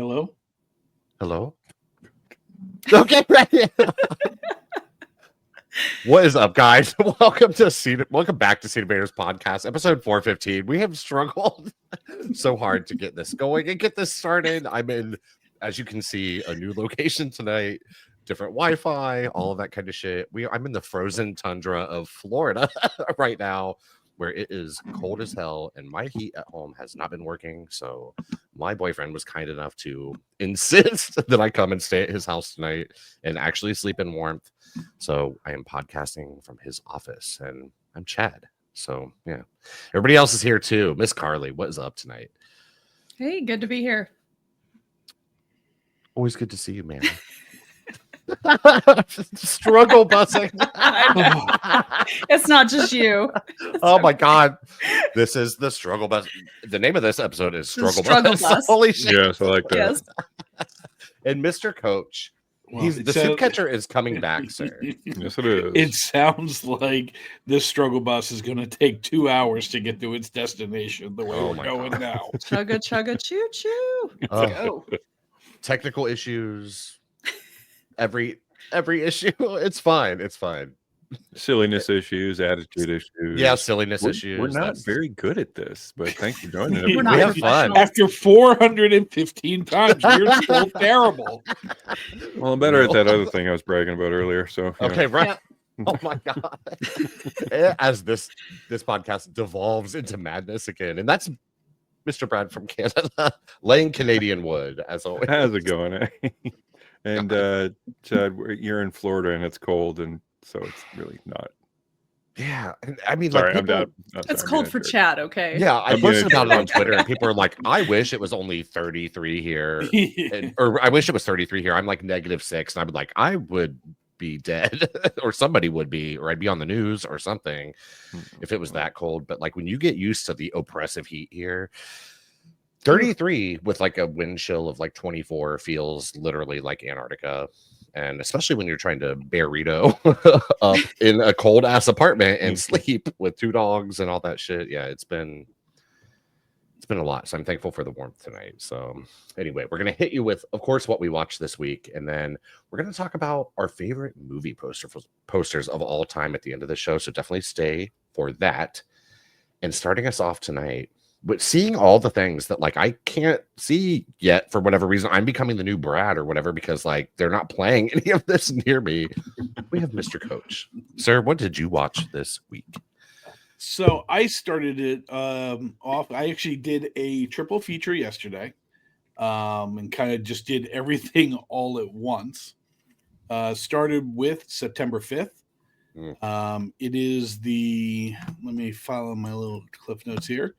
Hello? Hello? Okay, ready. What is up, guys? Welcome back to Cedar Bears Podcast, episode 415. We have struggled so hard to get this going and get this started. I'm in, as you can see, a new location tonight, different Wi-Fi, all of that kind of shit. I'm in the frozen tundra of Florida right now, where it is cold as hell, and my heat at home has not been working. So my boyfriend was kind enough to insist that I come and stay at his house tonight and actually sleep in warmth. So I am podcasting from his office, and I'm Chad. So yeah, everybody else is here too. Miss Carly, what is up tonight? Hey, good to be here. Always good to see you, man. Struggle busing. It's not just you. Oh my god, this is the struggle bus. The name of this episode is Struggle Bus. Holy shit! Yes, I like that. Yes. And Mr. Coach, the soup catcher is coming back, sir. Yes, it is. It sounds like this struggle bus is going to take 2 hours to get to its destination the way we're going now. Chugga, chugga, choo, choo. Let's go. Technical issues. Every issue, it's fine. Silliness issues, attitude issues. Yeah, silliness issues. We're not very good at this, but thanks for joining us. We're not We have fun. After 415 times, we're still terrible. Well, I'm better at that other thing I was bragging about earlier. So Okay, right. Yep. Oh my god. As this podcast devolves into madness again, and that's Mr. Brad from Canada, laying Canadian wood as always. How's it going? Eh? And Chad, you're in Florida and it's cold, and so it's really not. Yeah, I mean, Sorry, like I'm done. It's cold for Chad, okay? Yeah, I I'm posted gonna- about it on Twitter, and people are like, "I wish it was only 33 here," or "I wish it was 33 here." I'm like -6, and I'm like, I would be dead, or somebody would be, or I'd be on the news or something if it was that cold. But like when you get used to the oppressive heat here. 33 with like a wind chill of like 24 feels literally like Antarctica. And especially when you're trying to burrito up in a cold ass apartment and sleep with 2 dogs and all that shit. Yeah, it's been a lot. So I'm thankful for the warmth tonight. So anyway, we're gonna hit you with, of course, what we watched this week, and then we're gonna talk about our favorite movie posters of all time at the end of the show. So definitely stay for that. And starting us off tonight, but seeing all the things that like I can't see yet for whatever reason, I'm becoming the new Brad or whatever because like they're not playing any of this near me. We have Mr. Coach. Sir, what did you watch this week? So I started it off. I actually did a triple feature yesterday, and kind of just did everything all at once. Started with September 5th. It is let me follow my little cliff notes here.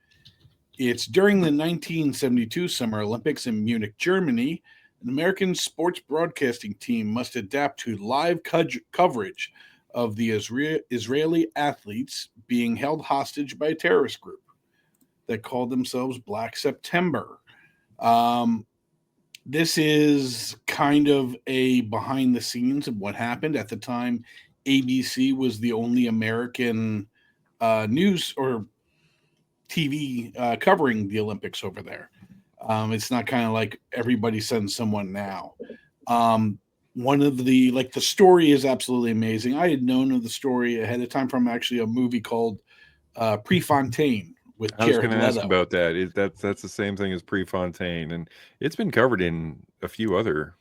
It's during the 1972 Summer Olympics in Munich, Germany. An American sports broadcasting team must adapt to live coverage of the Israeli athletes being held hostage by a terrorist group that called themselves Black September. This is kind of a behind the scenes of what happened. At the time, ABC was the only American news or TV covering the Olympics over there. It's not kind of like everybody sends someone now. One of the story is absolutely amazing. I had known of the story ahead of time from actually a movie called Prefontaine with I was Jared going to ask Leto. about that. That's the same thing as Prefontaine, and it's been covered in a few other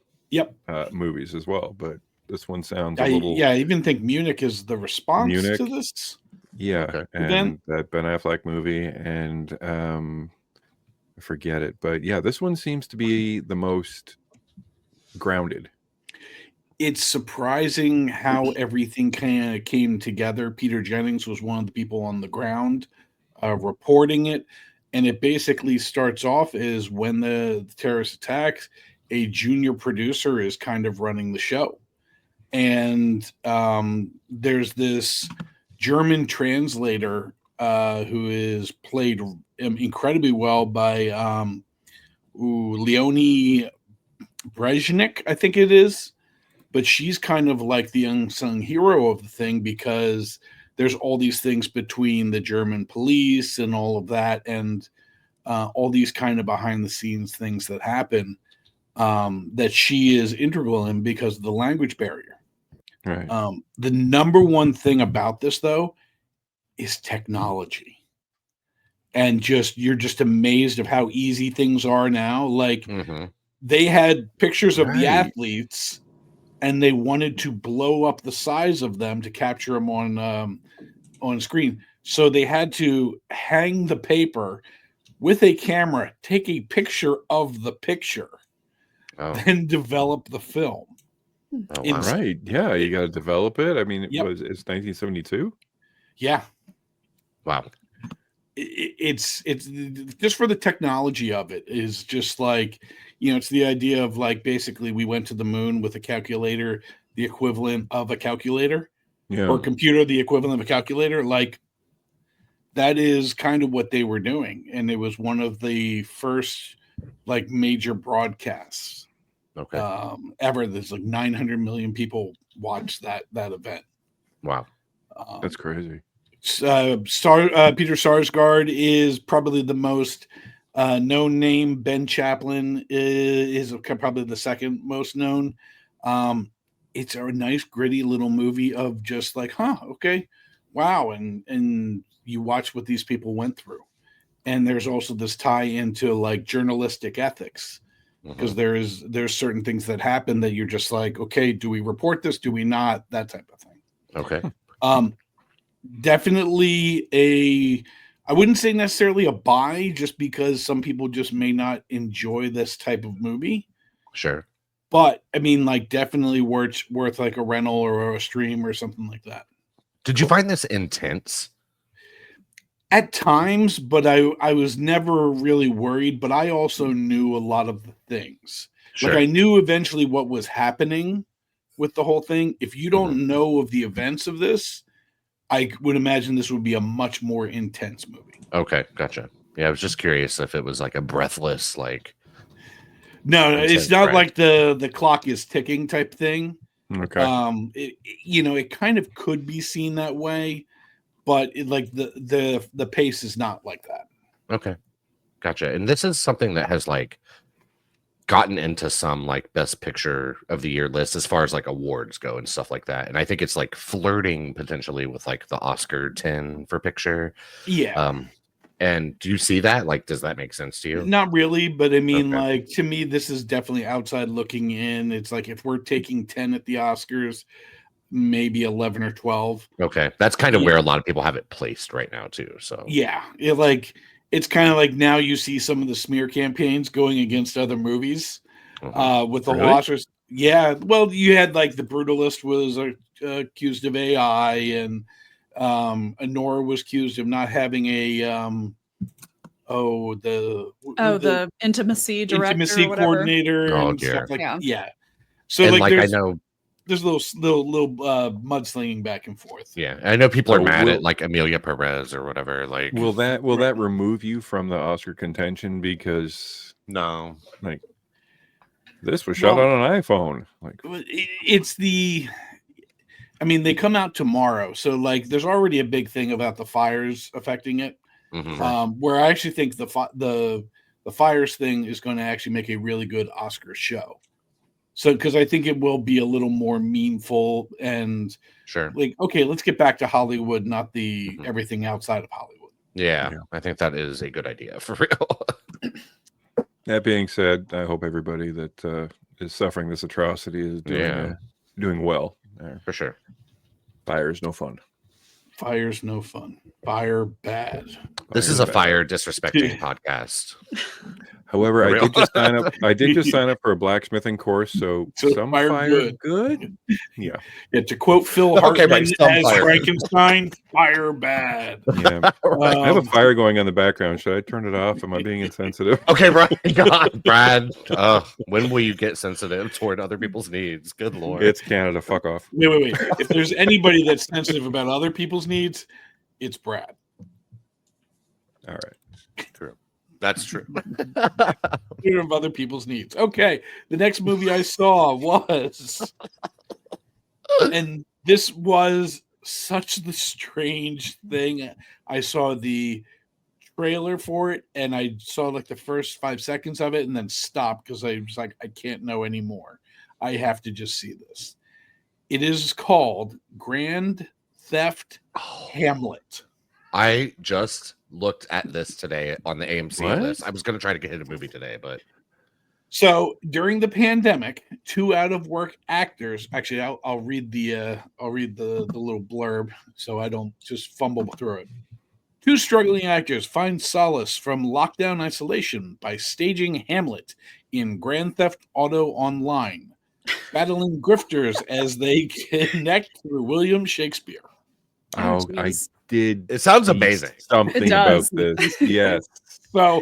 movies as well. But this one sounds a little. Yeah, I even think Munich is the response to this. Yeah, Okay. and that Ben Affleck movie, and I forget it, but yeah, this one seems to be the most grounded. It's surprising how everything kind of came together. Peter Jennings was one of the people on the ground reporting it, and it basically starts off as when the terrorist attacks, a junior producer is kind of running the show, and there's this German translator who is played incredibly well by Leonie Brezhnik, I think it is. But she's kind of like the unsung hero of the thing because there's all these things between the German police and all of that, and all these kind of behind the scenes things that happen. that she is integral in because of the language barrier. Right. The number one thing about this, though, is technology. And you're just amazed of how easy things are now. Like they had pictures of the athletes and they wanted to blow up the size of them to capture them on screen. So they had to hang the paper with a camera, take a picture of the picture, then develop the film. Oh, wow. Right. Yeah, you got to develop it. I mean, Yep. it's 1972. Yeah. Wow. It's just for the technology of it is just like, it's the idea of like basically we went to the moon with a calculator, the equivalent of a calculator, or computer, the equivalent of a calculator. Like that is kind of what they were doing. And it was one of the first like major broadcasts ever. There's like 900 million people watched that event. Wow. That's crazy. Peter Sarsgaard is probably the most known name. Ben Chaplin is probably the second most known. It's a nice gritty little movie of just like, okay, wow, and you watch what these people went through, and there's also this tie into like journalistic ethics because there's certain things that happen that you're just like, okay, do we report this? Do we not? That type of thing. Okay. Definitely I wouldn't say necessarily a buy just because some people just may not enjoy this type of movie. Sure. But I mean, like definitely worth like a rental or a stream or something like that. Did you find this intense? At times, but I was never really worried, but I also knew a lot of the things. Sure. Like I knew eventually what was happening with the whole thing. If you don't know of the events of this, I would imagine this would be a much more intense movie. Okay, gotcha. Yeah, I was just curious if it was like a breathless, like. No, it's not like the clock is ticking type thing. Okay. It kind of could be seen that way, but the pace is not like that. Okay, gotcha. And this is something that has like gotten into some like best picture of the year list as far as like awards go and stuff like that. And I think it's like flirting potentially with like the Oscar 10 for picture. Yeah. And do you see that? Like, does that make sense to you? Not really, but I mean, like to me, this is definitely outside looking in. It's like if we're taking 10 at the Oscars, maybe 11 or 12. Okay. That's kind of where a lot of people have it placed right now too. So yeah, it's kind of like now you see some of the smear campaigns going against other movies with the Oscars. Yeah, well, you had like The Brutalist was accused of AI, and Anora was accused of not having a the intimacy director, intimacy coordinator, and stuff like So and like I know there's little mudslinging back and forth. Yeah, I know people are mad at like Amelia Perez or whatever. Like, will that remove you from the Oscar contention? Because no, like this was shot on an iPhone. Like it's I mean, they come out tomorrow, so like there's already a big thing about the fires affecting it. Where I actually think the fires thing is going to actually make a really good Oscar show. So, because I think it will be a little more meaningful and like, okay, let's get back to Hollywood, not the everything outside of Hollywood. Yeah, I think that is a good idea for real. That being said, I hope everybody that is suffering this atrocity is doing well. For sure. Fire is no fun. Fire's no fun. Fire bad. This is a fire disrespecting podcast. However, I did just sign up. I did just sign up for a blacksmithing course, so some fire good. Yeah. To quote Phil Hartman as Frankenstein, fire bad. Yeah. I have a fire going on in the background. Should I turn it off? Am I being insensitive? Okay, Brad. When will you get sensitive toward other people's needs? Good Lord. It's Canada. Fuck off. Wait. If there's anybody that's sensitive about other people's needs, it's Brad. All right. True. That's true. Of other people's needs. Okay. The next movie I saw was, and this was such the strange thing. I saw the trailer for it, and I saw like the first 5 seconds of it, and then stopped because I was like, I can't know anymore. I have to just see this. It is called Grand Theft Hamlet. I just looked at this today on the AMC What? list. I was going to try to get a movie today, but So during the pandemic, 2 out of work actors. Actually, I'll read the little blurb so I don't just fumble through it. 2 struggling actors find solace from lockdown isolation by staging Hamlet in Grand Theft Auto Online, battling grifters as they connect through William Shakespeare. Oh, I jeez. did. it sounds see amazing. Something It about does. this. Yes. So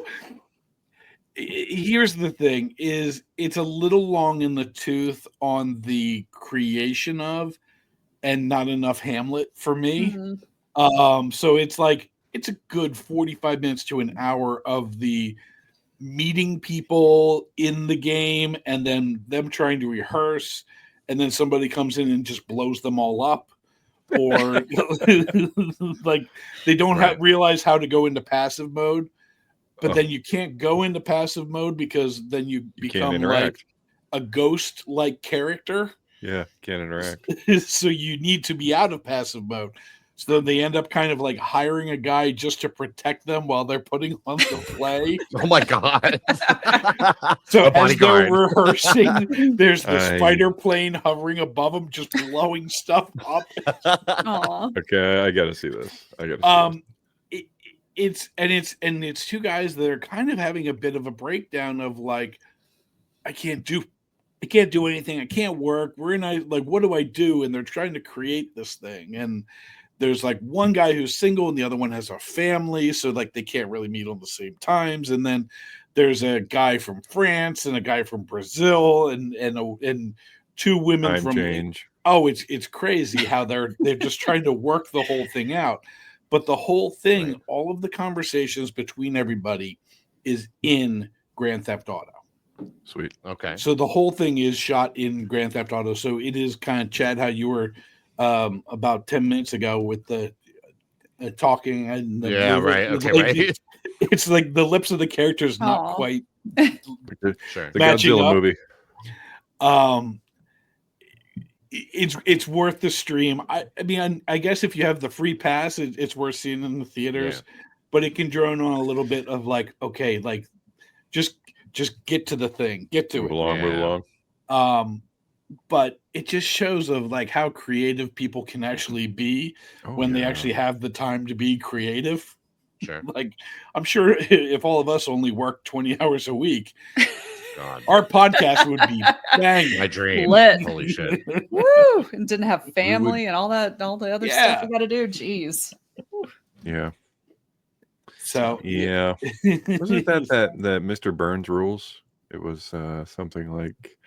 here's the thing: is it's a little long in the tooth on the creation of, and not enough Hamlet for me. Mhm. So it's like it's a good 45 minutes to an hour of the meeting people in the game and then them trying to rehearse, and then somebody comes in and just blows them all up, or like they don't Right. realize how to go into passive mode, but Oh. then you can't go into passive mode because then you You can't become like interact. a ghost like character. Yeah, can't interact. So you need to be out of passive mode. So they end up kind of like hiring a guy just to protect them while they're putting on the play. Oh my god! So A as bodyguard. they're rehearsing, there's this I- fighter plane hovering above them, just blowing stuff up. Aw. Okay, I gotta see this. I gotta see this. It's 2 guys that are kind of having a bit of a breakdown of like, I can't do anything. I can't work. Like, what do I do? And they're trying to create this thing. And there's like one guy who's single and the other one has a family. So like they can't really meet on the same times. And then there's a guy from France and a guy from Brazil and 2 women Time from change. Oh, it's crazy how they're just trying to work the whole thing out. But the whole thing, Right. all of the conversations between everybody is in Grand Theft Auto. Sweet. Okay. So the whole thing is shot in Grand Theft Auto. So it is kind of, Chad, how you were about 10 minutes ago with the talking and the Yeah. movement, Right. with, Okay. like, Right. it's like the lips of the characters not Aw. quite The, Sure. the Matching Godzilla up. movie. um it's worth the stream. I mean, I guess if you have the free pass, it's worth seeing in the theaters, but it can drone on a little bit of like, okay, like just get to the thing, get to Move it. along, move Yeah. along. But it just shows of like how creative people can actually be Oh, when they yeah. actually have the time to be creative. Sure. Like, I'm sure if all of us only work 20 hours a week, God. our podcast would be banging. My dream. Lit. Holy shit. Woo! And didn't have family and all the other stuff Yeah. you got to do. Jeez. Yeah. So Yeah. Wasn't that Mr. Burns rules? It was something like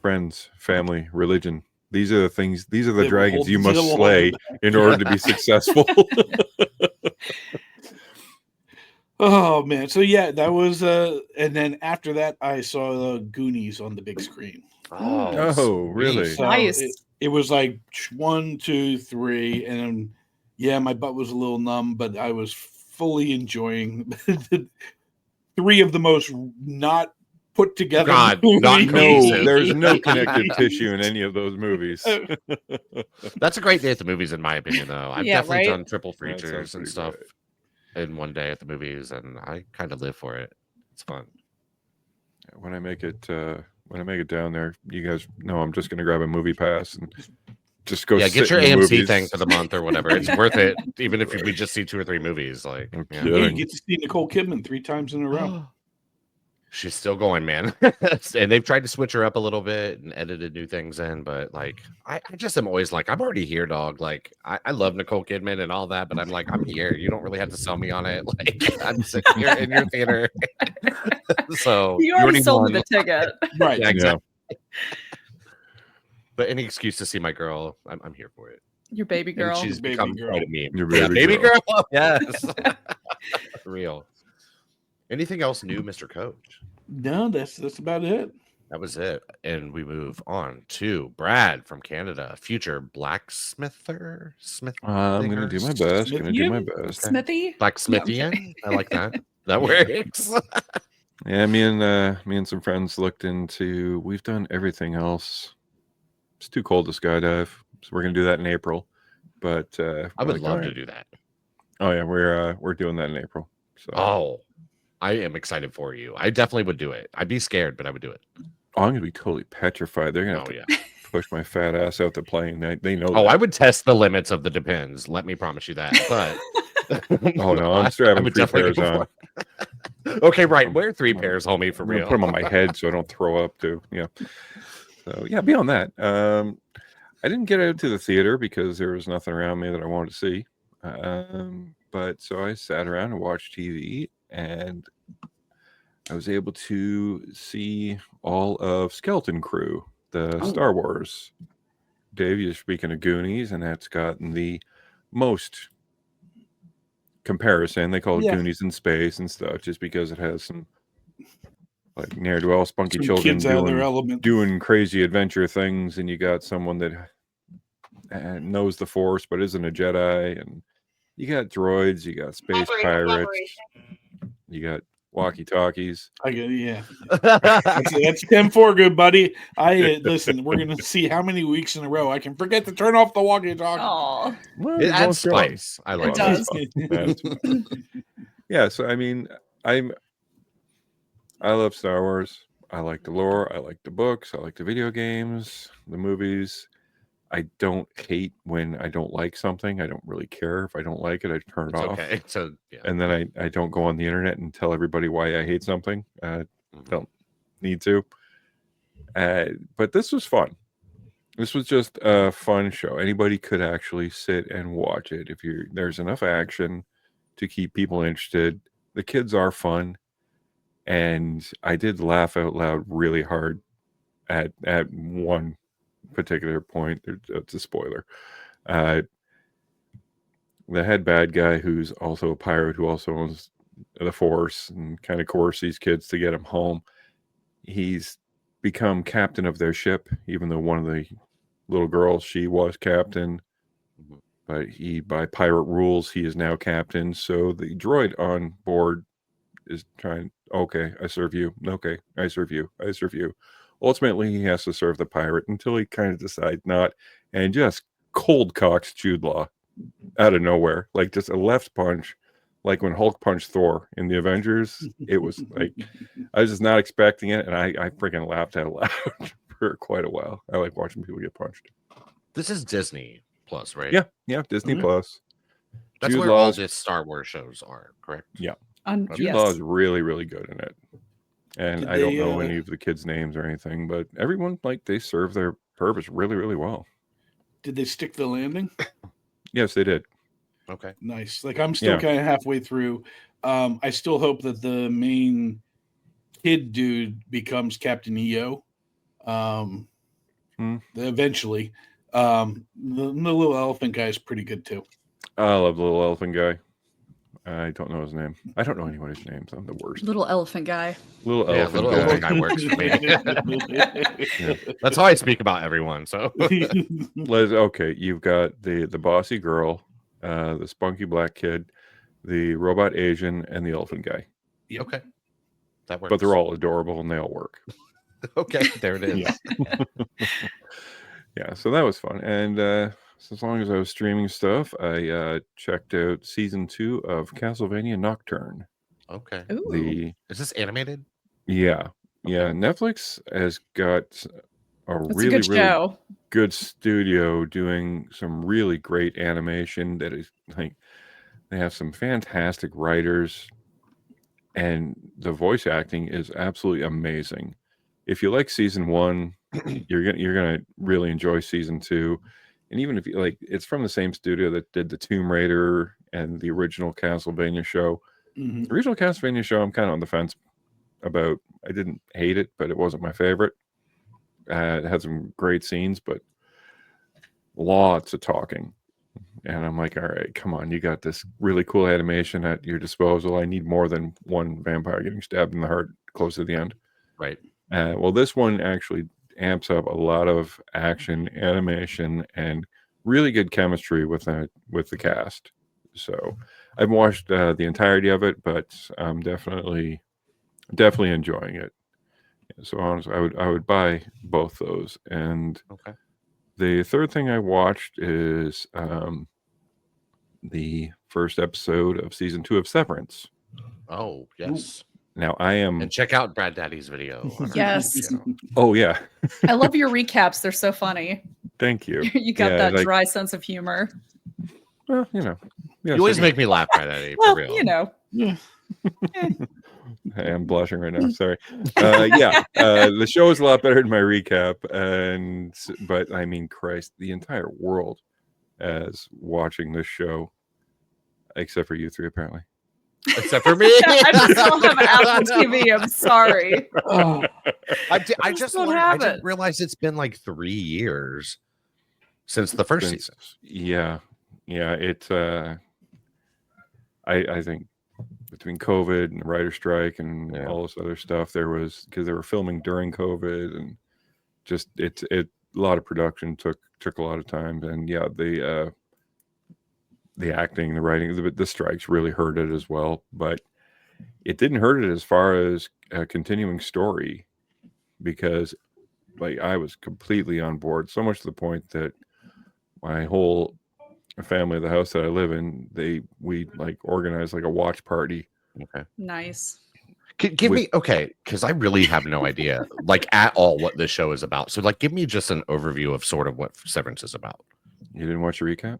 friends, family, religion. These are the things, these are the They dragons hold you to must the slay line. in order to be successful. Oh man, so yeah, that was and then after that I saw Goonies on the big screen. Oh, sweet. really? So Nice. it was like 1, 2, 3, and yeah, my butt was a little numb, but I was fully enjoying 3 of the most not put together. God, not movies. No, cohesive. there's no connective tissue in any of those movies. That's a great day at the movies, in my opinion. Though I've Yeah, definitely right? done triple That sounds features and pretty stuff great. in one day at the movies, and I kind of live for it. It's fun. When I make it down there, you guys know I'm just gonna grab a movie pass and just go. Yeah, sit get your in the AMC movies. thing for the month or whatever. It's worth it, even if Right. we just see 2 or 3 movies. Like, No yeah. Yeah, you kidding. get to see Nicole Kidman 3 times in a row. She's still going, man. And they've tried to switch her up a little bit and edited new things in, but like I just am always like, I'm already here, dog. Like I love Nicole Kidman and all that, but I'm like, I'm here. You don't really have to sell me on it. Like I'm sitting here in your theater. So You already sold me won. the ticket. Right. Yeah, Yeah. exactly. But any excuse to see my girl, I'm here for it. Your baby And girl. she's Baby become girl. quite a meme. Your Yeah, baby baby girl. girl. Yes. Real. Anything else new, Mr. Coach? No, that's about it. That was it. And we move on to Brad from Canada, future blacksmither. Smith. I'm gonna do my best. Gonna do my best. Smithy. Blacksmithian. I like that. That works. Yeah, me and some friends looked into. We've done everything else. It's too cold to skydive, so we're gonna do that in April. But I would love to do that. Oh yeah, we're doing that in April. So Oh, I am excited for you. I definitely would do it. I'd be scared, but I would do it. I'm gonna be totally petrified. They're gonna have Oh to yeah. push my fat ass out the plane. They know. Oh, that. I would test the limits of the Depends. Let me promise you that. But Oh no, I'm still having would 3 definitely pairs go on. for it. Okay, right. Wear 3 pairs, homie, for I'm gonna real. put them on my head so I don't throw up too. Yeah. So yeah, beyond that, I didn't get out to the theater because there was nothing around me that I wanted to see. But so I sat around and watched TV, and I was able to see all of Skeleton Crew, the Star Wars. Dave, you're speaking of Goonies, and that's gotten the most comparison. They call it Yeah. Goonies in space and stuff, just because it has some like ne'er-do-well spunky Some children kids out of their element. doing crazy adventure things, and you got someone that knows the Force but isn't a Jedi, and you got droids, you got space pirates, you got walkie-talkies. I get, yeah. That's 10-4, good buddy. Listen. We're gonna see how many weeks in a row I can forget to turn off the walkie-talkie. Oh, Well, It you adds don't go. spice. I like It that. does. That's fine. Yeah, so I mean, I love Star Wars. I like the lore. I like the books. I like the video games, the movies. I don't hate when I don't like something. I don't really care if I don't like it. I turn it It's off, okay. So yeah. and then I don't go on the internet and tell everybody why I hate something. Don't need to. But this was fun. This was just a fun show. Anybody could actually sit and watch it if there's enough action to keep people interested. The kids are fun, and I did laugh out loud really hard at one particular point. It's a spoiler. The head bad guy, who's also a pirate, who also owns the Force, and kind of coerce these kids to get him home. He's become captain of their ship, even though one of the little girls, she was captain. But by pirate rules, he is now captain. So the droid on board is trying, okay, I serve you. Okay, I serve you. I serve you. Ultimately, he has to serve the pirate until he kind of decides not, and just cold cocks Jude Law out of nowhere. Like just a left punch, like when Hulk punched Thor in the Avengers. It was like, I was just not expecting it, and I freaking laughed out loud for quite a while. I like watching people get punched. This is Disney Plus, right? Yeah, Disney Mhm. Plus. That's Jude where all Law's- the Star Wars shows are, correct? Yeah. Jude Yes. Law is really, really good in it. And Did I don't they, know any of the kids' names or anything, but everyone, like, they serve their purpose really, really well. Did they stick the landing? Yes, they did. Okay. Nice. Like I'm still Yeah. kind of halfway through. I still hope that the main kid dude becomes Captain EO. Eventually. The little elephant guy is pretty good too. I love the little elephant guy. I don't know his name. I don't know anybody's names. I'm the worst. Little elephant guy. Little Yeah, elephant little guy. elephant guy works for me. That's how I speak about everyone. So Okay, you've got the bossy girl, the spunky black kid, the robot Asian, and the elephant guy. okay, that works. But they're all adorable and they all work. okay. There it is. Yeah. Yeah, so that was fun. And so as long as I was streaming stuff, I checked out season 2 of Castlevania Nocturne. Okay. Ooh. Is this animated? Yeah. Netflix has got a It's really, a good really show. good studio doing some really great animation that is like, they have some fantastic writers, and the voice acting is absolutely amazing. If you like season 1, you're gonna really enjoy season 2. And even if you like, it's from the same studio that did the Tomb Raider and the original Castlevania show. Mhm. The original Castlevania show, I'm kind of on the fence about. I didn't hate it, but it wasn't my favorite. It had some great scenes, but lots of talking. And I'm like, all right, come on, you got this really cool animation at your disposal. I need more than one vampire getting stabbed in the heart close to the end. Right. Well, this one actually amps up a lot of action, animation, and really good chemistry with the cast. So I've watched the entirety of it, but I'm definitely enjoying it. So honestly, I would buy both those. And Okay. the third thing I watched is the first episode of season 2 of Severance. Oh, yes. Now I am. And check out Brad Daddy's video. on our Yes. YouTube channel. Oh yeah, I love your recaps. They're so funny. thank you. You got Yeah, that like- dry sense of humor. Well, you know, You always make me laugh, Brad Daddy. Well, For real. you know. Yeah. I am blushing right now. Sorry. The show is a lot better than my recap, but I mean, Christ, the entire world is watching this show, except for you three, apparently. Except for me. I just don't have Apple TV. I'm sorry. Oh, I just just don't learned, have I didn't it. realize it's been like 3 years since the first Since- season. Yeah. It's I think between COVID and the writer strike and Yeah. all this other stuff, there was, because they were filming during COVID, and just a lot of production took a lot of time, and yeah, the acting, the writing, the strikes really hurt it as well, but it didn't hurt it as far as a continuing story, because like I was completely on board, so much to the point that my whole family of the house that I live in, we like organized like a watch party. Okay. Nice. Give me, okay, because I really have no idea, like at all, what this show is about. So, like, give me just an overview of sort of what Severance is about. You didn't watch the recap?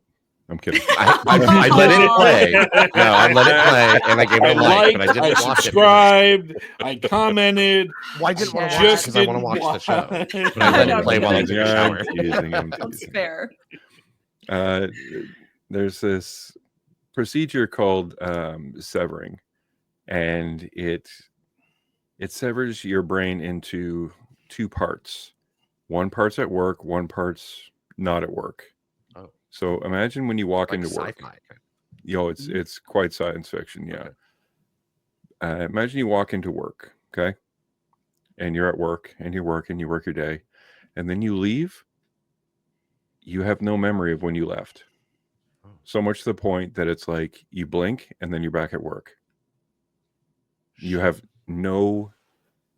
I'm kidding. I let it play. No, I let it play, and I gave it I a like, but I liked, didn't I watch it. subscribed, I commented. Well, I didn't want to Yeah. watch it Just because I want to didn't watch the show. watch. But I let I it play know. while I was in the I'm shower. teasing, I'm That's teasing. fair. There's this procedure called severing, and it severs your brain into 2 parts. One part's at work, one part's not at work. Oh. So imagine when you walk Like into work. sci-fi. It's quite science fiction, yeah. Okay. Imagine you walk into work, okay, and you're at work, and you work your day, and then you leave. You have no memory of when you left. Oh. So much to the point that it's like you blink and then you're back at work. You have no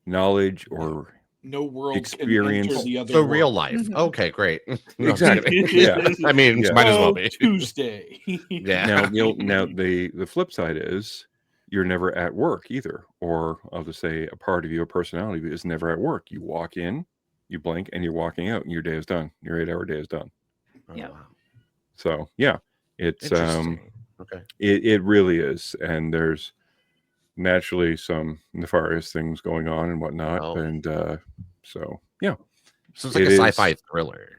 knowledge or No world Experience. can enter the other So world. real life. Mhm. Okay, great. No, I'm Exactly. kidding. Yeah. I mean, Yeah. might as well Oh, be. Tuesday. Yeah. now the flip side is you're never at work either, or I'll just say a part of you, a personality is never at work. You walk in, you blink, and you're walking out, and your day is done. Your 8-hour day is done. Oh, Yeah. wow. So yeah, it's Interesting. Okay. it really is, and there's naturally some nefarious things going on and whatnot, Oh. and so yeah, So it's like It a is- sci-fi thriller.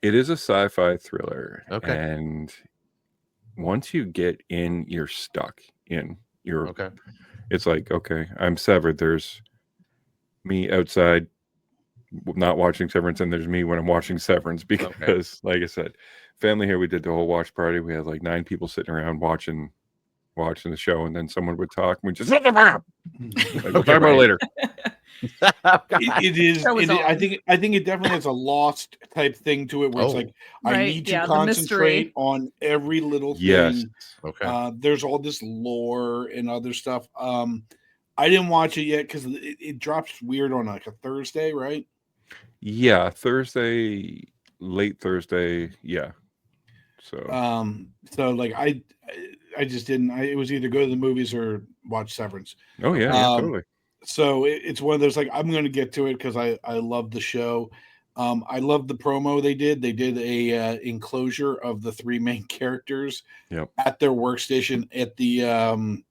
it is a sci-fi thriller. Okay. And once you get in, you're stuck in. You're Okay. It's like, okay, I'm severed. There's me outside not watching Severance, and there's me when I'm watching Severance, because like I said, family here, we did the whole watch party. We had like 9 people sitting around watching the show, and then someone would talk, and we just like, we'll talk about it later. It is. That was I all. think it definitely has a Lost type thing to it, where it's Oh. like I Right, need to yeah, the concentrate mystery. on every little thing. Yes. Okay. There's all this lore and other stuff. I didn't watch it yet because it drops weird on like a Thursday, right? Yeah, Thursday, late Thursday. Yeah. So, Like I just didn't. It was either go to the movies or watch Severance. oh yeah, totally. So it's one of those like I'm going to get to it because I love the show. I love the promo they did. They did a enclosure of the 3 main characters Yep. at their workstation at the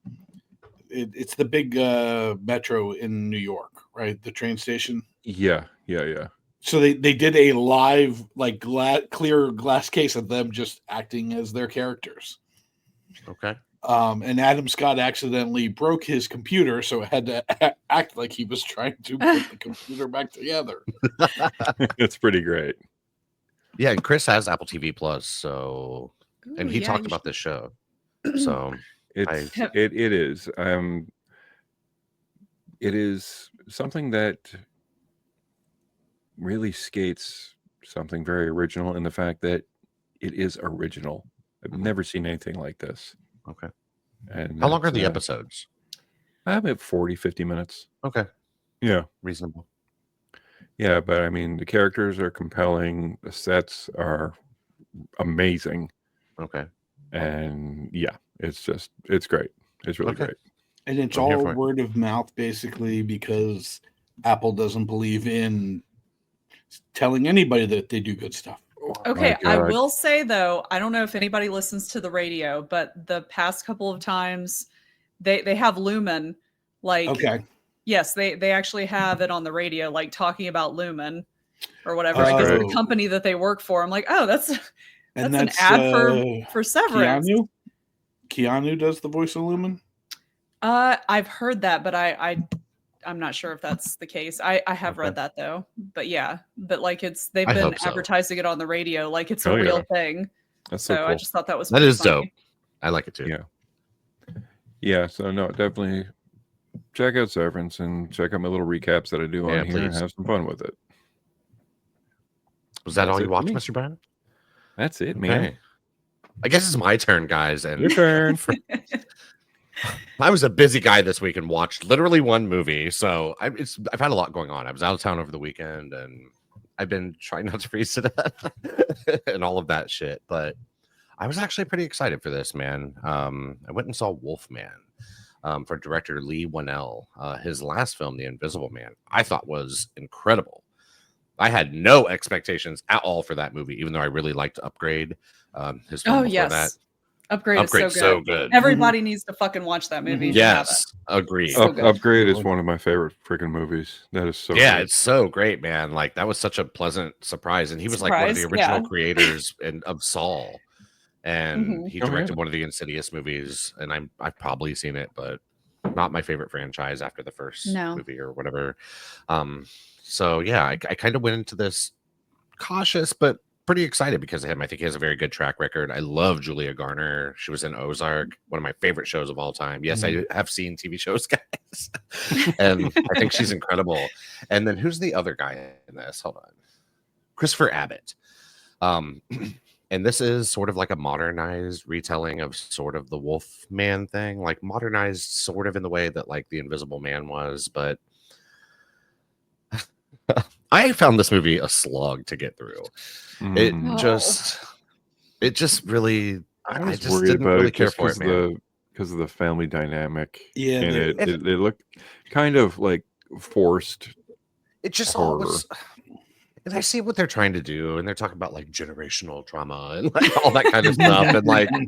it's the big metro in New York, right? The train station. Yeah. So they did a live like clear glass case of them just acting as their characters. Okay. And Adam Scott accidentally broke his computer, so it had to act like he was trying to put the computer back together. It's pretty great. Yeah, and Chris has Apple TV Plus, so and Ooh, he yeah, talked you about this show. So It's Yep. it is. It is something that really skates something very original in the fact that it is original. I've never seen anything like this. Okay. And How long are that's, the episodes? about 40, 50 minutes. Okay. Yeah. Reasonable. Yeah, but I mean, the characters are compelling. The sets are amazing. Okay. And yeah, it's great. It's really Okay. great. And it's I'm here all for it. word of mouth, basically, because Apple doesn't believe in telling anybody that they do good stuff. Okay, My I God. will say though, I don't know if anybody listens to the radio, but the past couple of times they have Lumen, like Okay. yes, they actually have it on the radio, like talking about Lumen or whatever. That's I guess the great. company that they work for. I'm like, oh, that's And an that's ad for Severance. Keanu. Keanu does the voice of Lumen. I've heard that, but I'm not sure if that's the case. I have read Okay. that though. But yeah, but like they've I been hope so. advertising it on the radio like it's a Oh, yeah. real thing. That's so So cool. I just thought that was That pretty is funny. dope. I like it too. Yeah. Yeah, so no, definitely check out Severance and check out my little recaps that I do Yeah, on here and please. have some fun with it. Was that That's all it you for watched, me. Mr. Brown? That's it, man. Okay. I guess it's my turn, guys. And Your turn. I was a busy guy this week and watched literally one movie. So I've had a lot going on. I was out of town over the weekend and I've been trying not to freeze to death and all of that shit. But I was actually pretty excited for this, man. I went and saw Wolfman for director Lee Whannell. His last film, The Invisible Man, I thought was incredible. I had no expectations at all for that movie, even though I really liked Upgrade. His film Oh before yes. that. Upgrade is Upgrade's so good. so good. Everybody needs to fucking watch that movie. if you Yes, agreed. So good. Upgrade is one of my favorite freaking movies. That is so Yeah, good. it's so great, man. Like that was such a pleasant surprise, and he was like one of the Surprise, original yeah. creators of Saul, and Mhm. he Oh, yeah. directed one of the Insidious movies, and I've probably seen it, but not my favorite franchise after the first No. movie or whatever. So yeah, I kind of went into this cautious, but pretty excited because of him. I think he has a very good track record. I love Julia Garner. She was in Ozark, one of my favorite shows of all time. Yes, I have seen TV shows, guys, and I think she's incredible. And then who's the other guy in this? Hold on, Christopher Abbott. And this is sort of like a modernized retelling of sort of the Wolfman thing, like modernized sort of in the way that like The Invisible Man was, but I found this movie a slog to get through. It Mm. just really, I I was just worried didn't about really it care just for it, man. because of the family dynamic. Yeah, And the- it looked kind of like forced. It just all horror. was. And I see what they're trying to do, and they're talking about like generational trauma and like all that kind of stuff. And like, I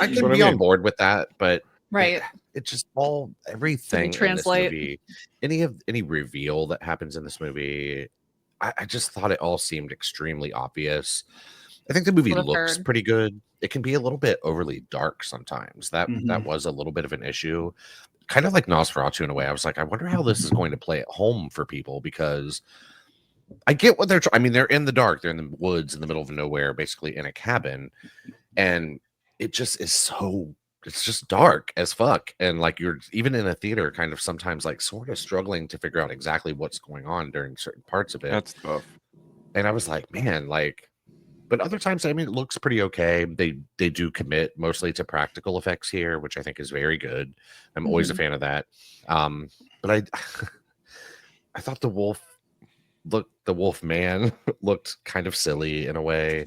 That's can what I be on mean. board with that, but Right. it just all everything in this translate. movie, any reveal that happens in this movie, I just thought it all seemed extremely obvious. I think the movie what I've looks heard. pretty good. It can be a little bit overly dark sometimes. That Mhm. was a little bit of an issue. Kind of like Nosferatu in a way. I was like, I wonder how this is going to play at home for people because I get what I mean, they're in the dark, they're in the woods in the middle of nowhere, basically in a cabin, and it just is so it's just dark as fuck. And like you're even in a theater, kind of sometimes like sort of struggling to figure out exactly what's going on during certain parts of it. That's tough. And I was like, man, like, but other times, I mean, it looks pretty okay. They do commit mostly to practical effects here, which I think is very good. I'm always a fan of that. But I thought the wolf man looked kind of silly in a way.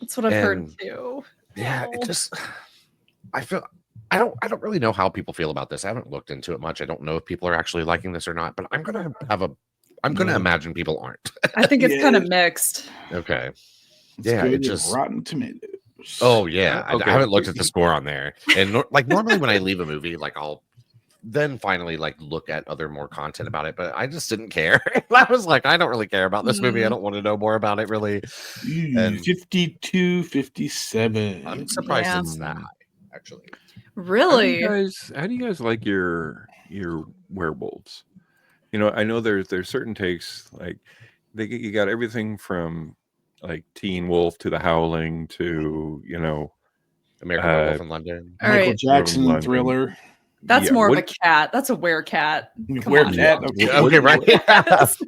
That's what I've heard And- too. Yeah, Oh. it just I don't really know how people feel about this. I haven't looked into it much. I don't know if people are actually liking this or not, but I'm gonna Yeah. imagine people aren't. I think it's Yeah. kind of mixed. Okay. It's Yeah, good it as just Rotten Tomatoes. Oh yeah, I Okay. haven't looked at the score on there. And like normally when I leave a movie, like I'll then finally like look at other more content about it, but I just didn't care. I was like, I don't really care about this movie. I don't want to know more about it really. And- 52, 57. I'm surprised Yeah. it's that high, actually. Really? How do you guys like your werewolves? You know, I know there's certain takes like you got everything from like Teen Wolf to The Howling to American Werewolf in London. All Michael right. Jackson London. Thriller. That's Yeah, more of a what- cat. That's a werecat. Come Where on. cat? Yeah. Okay. Okay, right. Yes.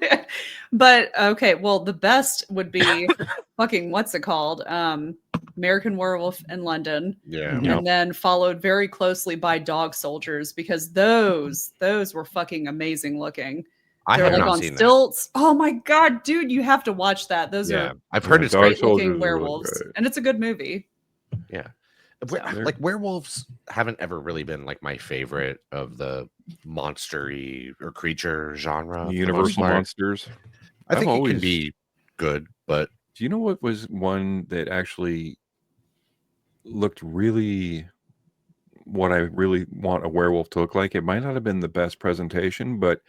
But okay, well, the best would be fucking what's it called? American Werewolf in London, Yeah. Yeah. and then followed very closely by Dog Soldiers, because those were fucking amazing looking. I They're have like not on seen that. stilts. Oh my god, dude, you have to watch that. Those Yeah, are I've heard Yeah, it's Dog great. great looking Soldiers is really werewolves, great. and it's a good movie. Yeah. So. Like werewolves haven't ever really been like my favorite of the monstery or creature genre. The for the most Universal part. Monsters. I I've think it always- can be good, but Do you know what was one that actually looked really what I really want a werewolf to look like? It might not have been the best presentation, but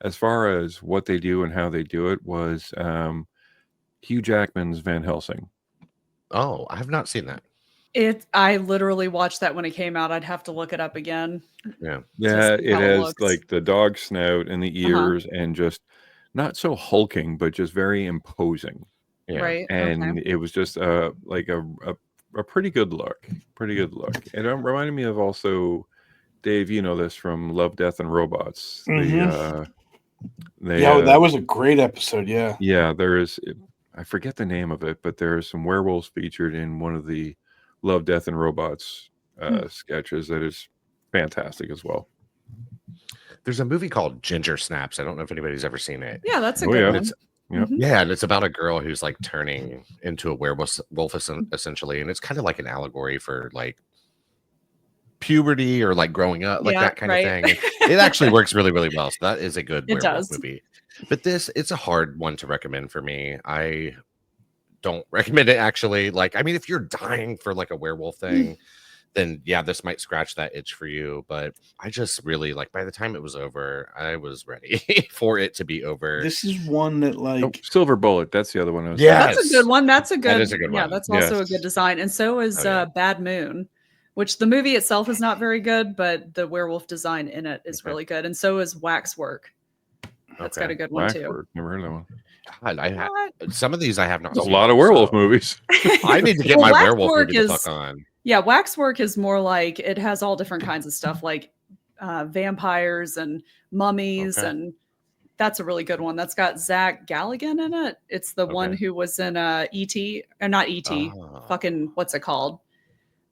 as far as what they do and how they do it was Hugh Jackman's Van Helsing. oh, I have not seen that. I literally watched that when it came out. I'd have to look it up again. Yeah. Yeah, see it how it has looks. like the dog snout and the ears and just not so hulking, but just very imposing. Yeah. Right. And it was just like a pretty good look. Pretty good look. And it reminded me of also, Dave, you know this from Love, Death, and Robots. Mhm. They, Yeah, that was a great episode. Yeah. yeah, there is, I forget the name of it, but there are some werewolves featured in one of the Love, Death, and Robots sketches that is fantastic as well. There's a movie called Ginger Snaps. I don't know if anybody's ever seen it. Yeah, that's a Oh, good yeah. one. It's Yep. Mhm. Yeah, and it's about a girl who's like turning into a werewolf essentially, and it's kind of like an allegory for like puberty or like growing up, like Yeah, that kind right. of thing. And it actually works really, really well. So that is a good It werewolf does. movie. But it's a hard one to recommend for me. I don't recommend it actually. Like, I mean, if you're dying for like a werewolf thing, then yeah, this might scratch that itch for you. But I just really like by the time it was over, I was ready for it to be over. This is one that like Oh, Silver Bullet. That's the other one. I was Yeah. That's a good one. That's a good. is a good Yeah, one. that's also a Yes. good design. And so is Oh, yeah. Bad Moon, which the movie itself is not very good, but the werewolf design in it is Okay. really good. And so is Waxwork. That's got a good one too. Blackbird. Never heard of that one. God, What? some of these I have not There's a seen, lot of werewolf so movies. I need to get Well, my werewolf Waxwork movie the is- fuck on. Yeah, Waxwork is more like it has all different kinds of stuff, like vampires and mummies, Okay. and that's a really good one. That's got Zach Galligan in it. It's the one Okay. who was in E.T. or not E.T. Ah. Fucking what's it called?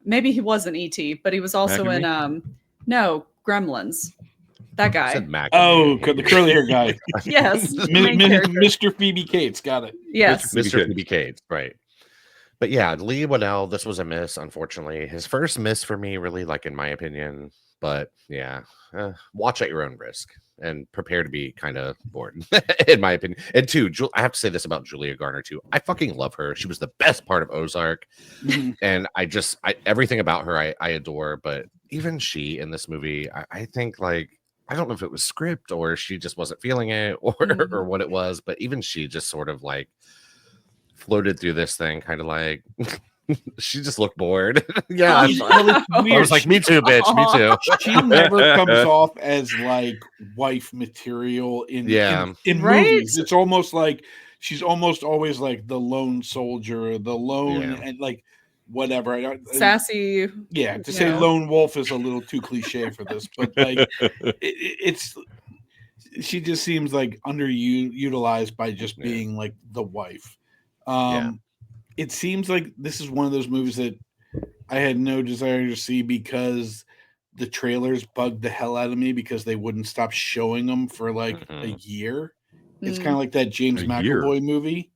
Maybe he wasn't E.T., but he was also in no Gremlins. That guy. Said Mac. oh, the curly hair guy, Yes, the main character. Mr. Phoebe Cates. Got it. Yes. Mr. Mr. Phoebe Cates, right. But yeah, Lee Waddell, this was a miss, unfortunately. His first miss for me, really, like in my opinion. But yeah, watch at your own risk and prepare to be kind of bored, in my opinion. And two, I have to say this about Julia Garner too. I fucking love her. She was the best part of Ozark, Mhm. and everything about her I adore. But even she in this movie, I think like I don't know if it was script or she just wasn't feeling it or Mhm. or what it was. But even she just sort of like floated through this thing, kind of like. She just looked bored. Yeah, She's I really weird. was like, me too, bitch, me too. She never comes off as like wife material in Yeah. in Right? movies. It's almost like she's almost always like the lone soldier, the lone Yeah. and like whatever. Sassy. Yeah, to you say know. lone wolf is a little too cliche for this, but like it's she just seems like underutilized by just Yeah. being like the wife. Yeah. It seems like this is one of those movies that I had no desire to see because the trailers bugged the hell out of me because they wouldn't stop showing them for like a year. It's Mm. kind of like that James A year? McAvoy movie.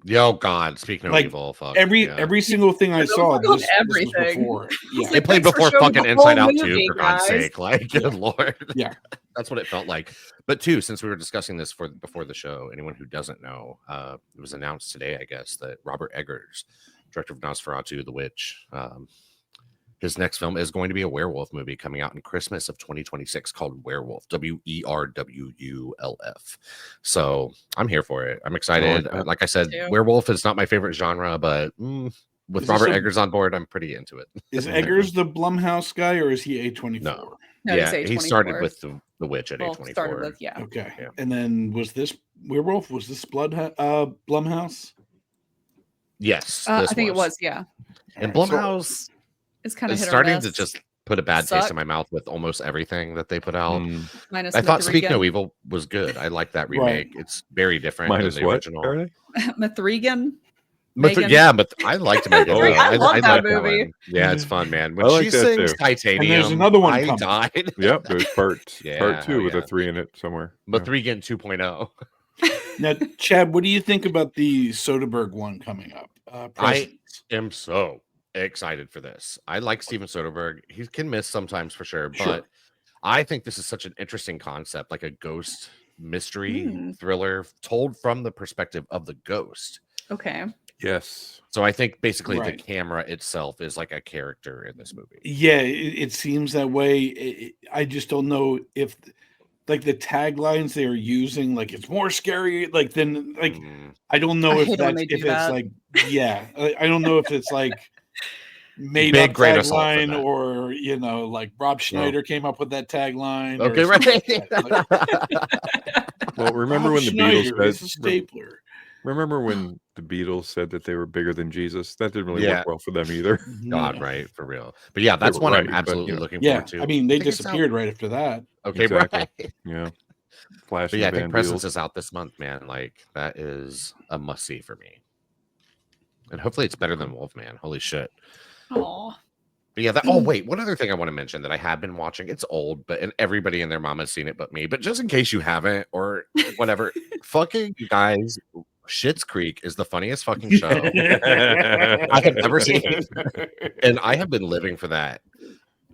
Yo, God, speaking of Like, evil, fuck. Every yeah. every single thing I It was saw, like on this was everything. before. Yeah. They played Thanks for before showing fucking the Inside whole Out 2, movie, for God's guys. sake. Like, good Lord. Yeah. That's what it felt like. But two, since we were discussing this before the show, anyone who doesn't know, it was announced today, I guess, that Robert Eggers, director of Nosferatu, The Witch, his next film is going to be a werewolf movie coming out in Christmas of 2026 called Werewolf, WERWULF. So I'm here for it. I'm excited. that. Like I said, Too. werewolf is not my favorite genre, but with Is this Robert a- Eggers on board, I'm pretty into it. Is Eggers the Blumhouse guy or is he A24? No. No, yeah, it's he started A24. with the Witch at Well, A24. started with yeah. Okay. Yeah. And then was this Werewolf? Was this Blumhouse? Yes, I this think it was, yeah. And So- Blumhouse It's kind of is hit or starting miss. to just put a bad taste Suck. in my mouth with almost everything that they put out. Minus I thought Speak No Mithrigan. Evil was good. I like that Right. remake. It's very different Minus than the what? original. Are they? Mithrigan. Megan. Yeah, but I liked Megan. Oh, Man. I love that like movie. one. Yeah, it's fun, man. When I like she that sings too. Titanium, And there's another one I coming. died. Yep, there's part Yeah, 2 hell with yeah. a 3 in it somewhere. Yeah. Mithrigan 2.0. Now, Chad, what do you think about the Soderbergh one coming up? Presents. am so excited for this. I like Steven Soderbergh. He can miss sometimes for sure, but I think this is such an interesting concept, like a ghost mystery thriller told from the perspective of the ghost. Okay. Yes. So I think basically Right. the camera itself is like a character in this movie. Yeah, it seems that way. I just don't know if, like, the taglines they are using, like, it's more scary, like, than, like, I don't know I if hate it when that's, they if do it's that. like, yeah, I don't know if it's like made Big up grain of salt for tagline, that. or, you know, like Rob Schneider came up with that tagline. Okay, or something right. like that. Like, Well, remember Rob when the Schneider Beatles is a stapler. remember when the Beatles said that they were bigger than Jesus? That didn't really Yeah. work well for them either. God, Yeah. right, for real. But yeah, that's were one right, I'm but, absolutely you know. looking Yeah, forward to. I mean, they think it's out- disappeared right after that. Okay, Exactly. right. Yeah. Flash But yeah, I and the think Van Presence Beatles. is out this month, man. Like that is a must see for me. And hopefully it's better than Wolfman. Holy shit. Aw. But yeah, that oh wait, one other thing I want to mention that I have been watching. It's old, but and everybody and their mom has seen it but me. But just in case you haven't or whatever, fucking guys, Schitt's Creek is the funniest fucking show I have ever seen. And I have been living for that.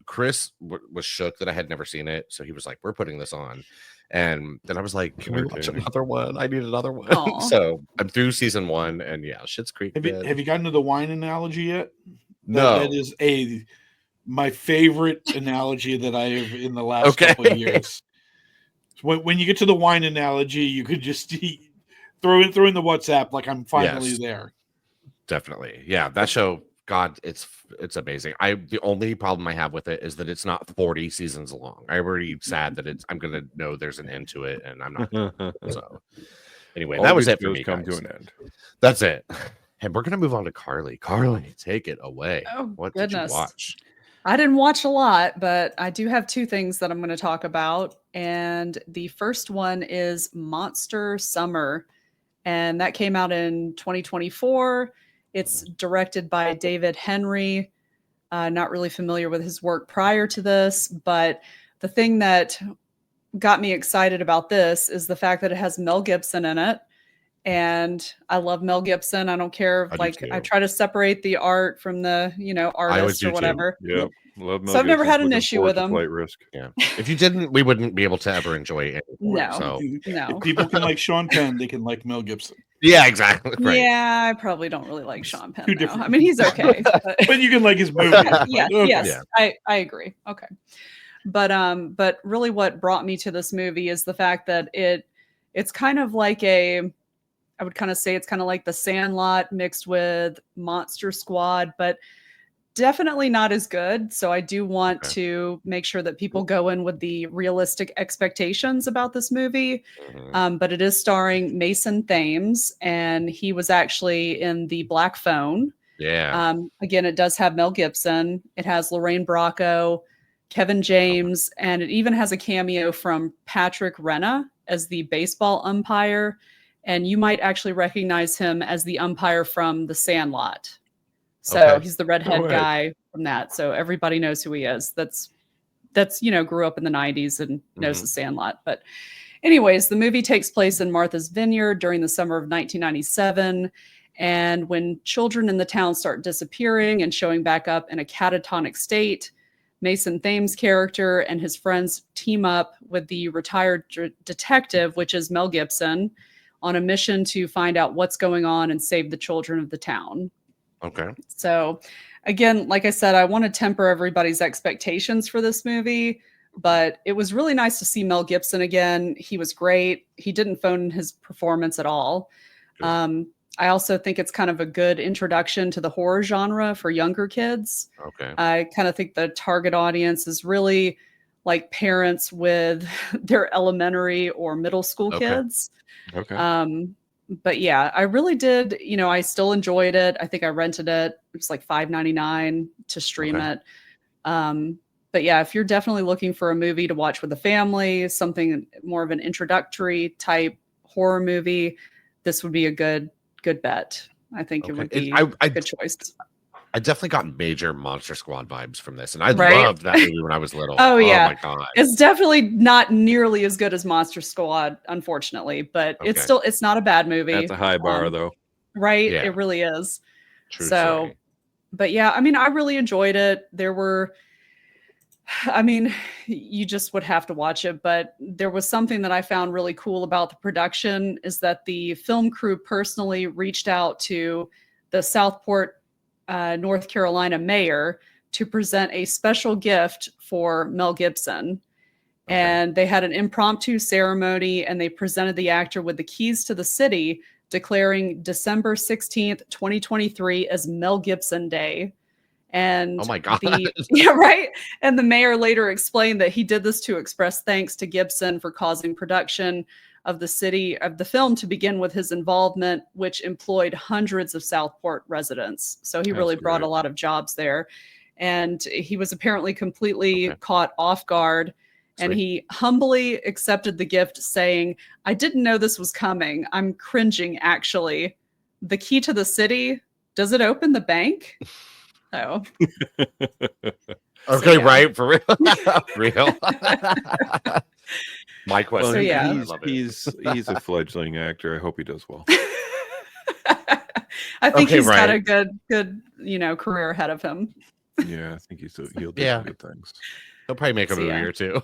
Chris was shook that I had never seen it, so he was like, "We're putting this on," and then I was like, "Can we watch another one? I need another one." Aw. So I'm through season 1, and yeah, Schitt's Creek. Have you gotten to the wine analogy yet? No, That is my favorite analogy that I have in the last couple of years. When you get to the wine analogy, you could just throw in the WhatsApp like I'm finally Yes. there. Definitely, yeah. That show, God, it's amazing. The only problem I have with it is that it's not 40 seasons long. I'm already sad that I'm gonna know there's an end to it, and I'm not. So anyway, All that was good it for shows me. come Guys. to an end. That's it. And we're gonna move on to Carly. Carly, take it away. Oh, What goodness. did you watch? I didn't watch a lot, but I do have 2 things that I'm going to talk about. And the first one is Monster Summer. And that came out in 2024. It's directed by David Henry. Not really familiar with his work prior to this, but the thing that got me excited about this is the fact that it has Mel Gibson in it. And I love Mel Gibson. I don't care if, I do like, too. I try to separate the art from the, always artist do or too. whatever. Yeah. Love Mel So I've never Gibson. had an Looking issue forward with to him. Flight Risk. Yeah. If you didn't, we wouldn't be able to ever enjoy it. Anymore, No. So No. If people can like Sean Penn, they can like Mel Gibson. yeah, exactly. Right. Yeah, I probably don't really like Sean Penn. Two Though. different- I mean, he's okay. But But you can like his movies. yes, Okay. yes, I agree. Okay, but really, what brought me to this movie is the fact that it's kind of like I would kind of say it's kind of like The Sandlot mixed with Monster Squad, but definitely not as good. So I do want to make sure that people go in with the realistic expectations about this movie. Mhm. But it is starring Mason Thames, and he was actually in The Black Phone. Yeah. Again, it does have Mel Gibson. It has Lorraine Bracco, Kevin James, and it even has a cameo from Patrick Renna as the baseball umpire. And you might actually recognize him as the umpire from The Sandlot. So Okay. he's the redhead way. guy from that. So everybody knows who he is. That's grew up in the 90s and knows The Sandlot. But anyways, the movie takes place in Martha's Vineyard during the summer of 1997. And when children in the town start disappearing and showing back up in a catatonic state, Mason Thames' character and his friends team up with the retired detective, which is Mel Gibson, on a mission to find out what's going on and save the children of the town. Okay. So again, like I said, I want to temper everybody's expectations for this movie, but it was really nice to see Mel Gibson again. He was great. He didn't phone his performance at all. Good. I also think it's kind of a good introduction to the horror genre for younger kids. Okay. I kind of think the target audience is really like parents with their elementary or middle school Okay. kids. Okay. But yeah, I really did. I still enjoyed it. I think I rented it. It was like $5.99 to stream Okay. it. But yeah, if you're definitely looking for a movie to watch with the family, something more of an introductory type horror movie, this would be a good bet. I think it Okay. would be I a good choice. I definitely got major Monster Squad vibes from this, and I Right? loved that movie when I was little. Oh, yeah. My god, It's definitely not nearly as good as Monster Squad, unfortunately, but it's Okay. it's not a bad movie. That's a high bar, though. Right? Yeah. It really is. true So, story. but yeah, I mean, I really enjoyed it. There were, I mean, you just would have to watch it, but there was something that I found really cool about the production is that the film crew personally reached out to the Southport, North Carolina mayor to present a special gift for Mel Gibson. Okay. And they had an impromptu ceremony and they presented the actor with the keys to the city, declaring December 16th, 2023 as Mel Gibson Day. And Oh my God. yeah, right. And the mayor later explained that he did this to express thanks to Gibson for causing production of the film to begin with his involvement, which employed hundreds of Southport residents. So he That's really brought great. a lot of jobs there. And he was apparently completely Okay. caught off guard. And Sweet. he humbly accepted the gift, saying, "I didn't know this was coming. I'm cringing, actually. The key to the city, does it open the bank?" Oh, Okay, yeah. right, for real. Real. My question. So, yeah. I love it. he's a fledgling actor. I hope he does well. I think Okay, he's got right. a good career ahead of him. Yeah, I think he'll do Yeah. some good things. He'll probably make a So, movie yeah. or two.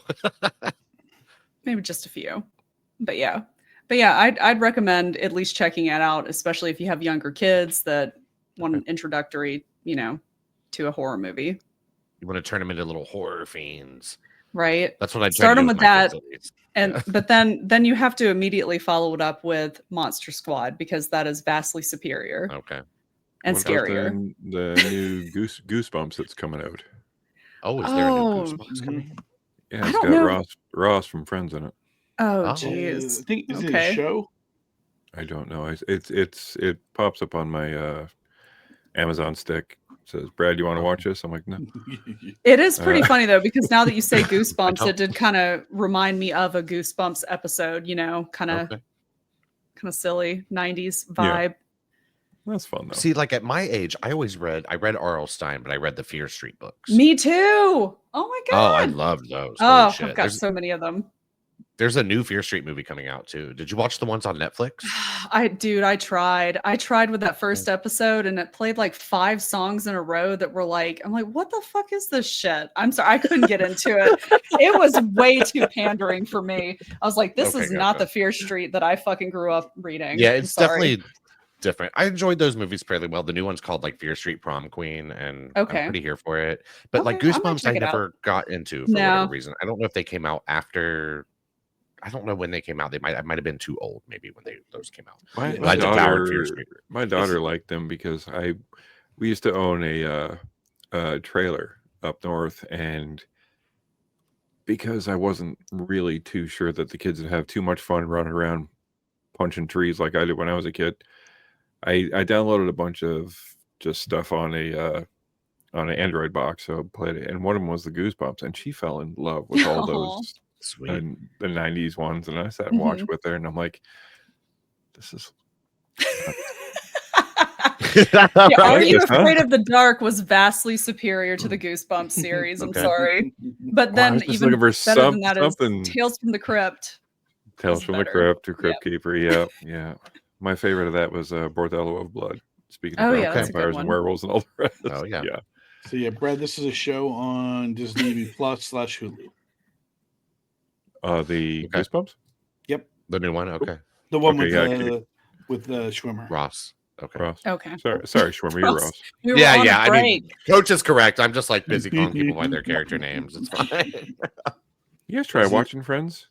Maybe just a few, but yeah, I'd recommend at least checking it out, especially if you have younger kids that want an introductory, to a horror movie, You want to turn them into little horror fiends. right? That's what I Start them them with that. At least. And Yeah. but then you have to immediately follow it up with Monster Squad because that is vastly superior Okay. and What about scarier. the new Goosebumps that's coming out. Oh, is there a new Oh, Goosebumps coming? Yeah, I it's don't got know. Ross from Friends in it. Oh, Oh. I jeez. think is it Okay. a show? I don't know. It pops up on my Amazon stick. It says, Brad, you want to watch this? I'm like, no. It is pretty funny though, because now that you say Goosebumps, don't. it did kind of remind me of a Goosebumps episode, kind of Okay. silly 90s Yeah. vibe. That's fun though. See, like at my age, I read R.L. Stein, but I read the Fear Street books. Me too. Oh my Oh, I god. loved those. Oh, Holy I've shit. got so many of them. There's a new Fear Street movie coming out too. Did you watch the ones on Netflix? I tried with that first episode and it played like 5 songs in a row that were like, I'm like, what the fuck is this shit? I'm sorry, I couldn't get into it. It was way too pandering for me. I was like, this Okay, is not gotcha. the Fear Street that I fucking grew up reading. Yeah, I'm it's sorry. definitely different. I enjoyed those movies fairly well. The new one's called like Fear Street Prom Queen, and Okay. I'm pretty here for it. But like Okay, I might Goosebumps, I check it out. never got into for No. whatever reason. I don't know if they came out after. I don't know when they came out. I might have been too old maybe when those came out. My, Yeah, my I devoured Fear daughter, Street. my daughter liked them because we used to own a trailer up north, and because I wasn't really too sure that the kids would have too much fun running around punching trees like I did when I was a kid, I downloaded a bunch of just stuff on an Android box, so I played it, and one of them was the Goosebumps, and she fell in love with all Aw. those Sweet. the 90s ones, and I sat and watched Mm-hmm. with her, and I'm like, this is Yeah, Are Right? You Huh? Afraid of the Dark was vastly superior to the Goosebumps series. I'm Okay. sorry. But Well, I then was just even looking for better than that is something. Tales from the Crypt. Tales is from better. the Crypt or Crypt Keeper. Yeah, yeah. My favorite of that was Bordello of Blood. Speaking Oh, about yeah, that's a good vampires one. and werewolves and all the rest. Oh, yeah. yeah. So yeah, Brad, this is a show on Disney Plus / Hulu. The Okay. Goosebumps. The new one? Okay. The one Okay, yeah, with the Schwimmer. Ross. Okay. Ross. Okay. Sorry, Schwimmer, you're Ross. Ross. We were Yeah, on yeah. a I break. mean, Coach is correct. I'm just like busy calling people by their character names. It's fine. You guys try Is it- watching Friends?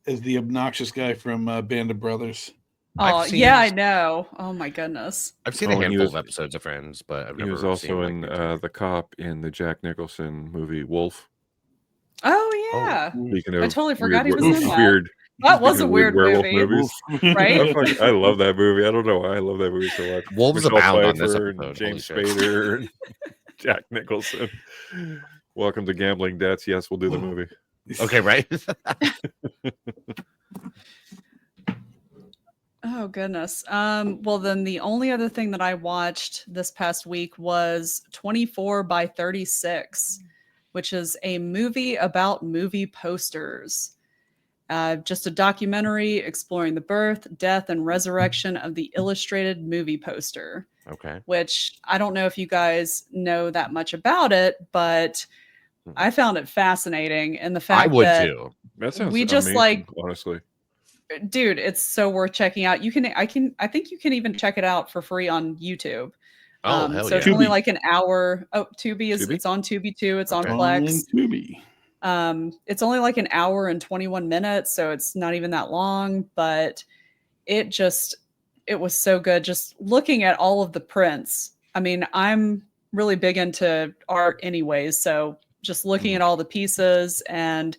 As the obnoxious guy from Band of Brothers. I've Oh, seen- yeah, I know. Oh my goodness. I've seen Oh, a and he handful was- of episodes of Friends, but I've He never was seen, also like, in the- the cop in the Jack Nicholson movie Wolf. Oh yeah. Speaking I of totally forgot he weird, was in that. weird, That was speaking a of weird werewolf movie. movies. Right? I love that movie. I don't know why I love that movie so much. Wolves Michelle abound on this Pfeiffer episode. and James Holy shit. Spader and Jack Nicholson. Welcome to Gambling Debts. Yes, we'll do the movie. Okay, right. Oh goodness. Well then the only other thing that I watched this past week was 24 by 36, which is a movie about movie posters. Just a documentary exploring the birth, death, and resurrection of the illustrated movie poster, Okay. which I don't know if you guys know that much about it, but I found it fascinating. And the fact I would that too. That sounds we just amazing, honestly. dude, it's so worth checking out. I think you can even check it out for free on YouTube. Oh, hell So yeah. it's only Tubi. like an hour. Oh, Tubi is Tubi? it's on Tubi too. It's Okay. on On Plex. Tubi. It's only like an hour and 21 minutes, so it's not even that long, but it was so good. Just looking at all of the prints. I mean, I'm really big into art anyways, so just looking at all the pieces and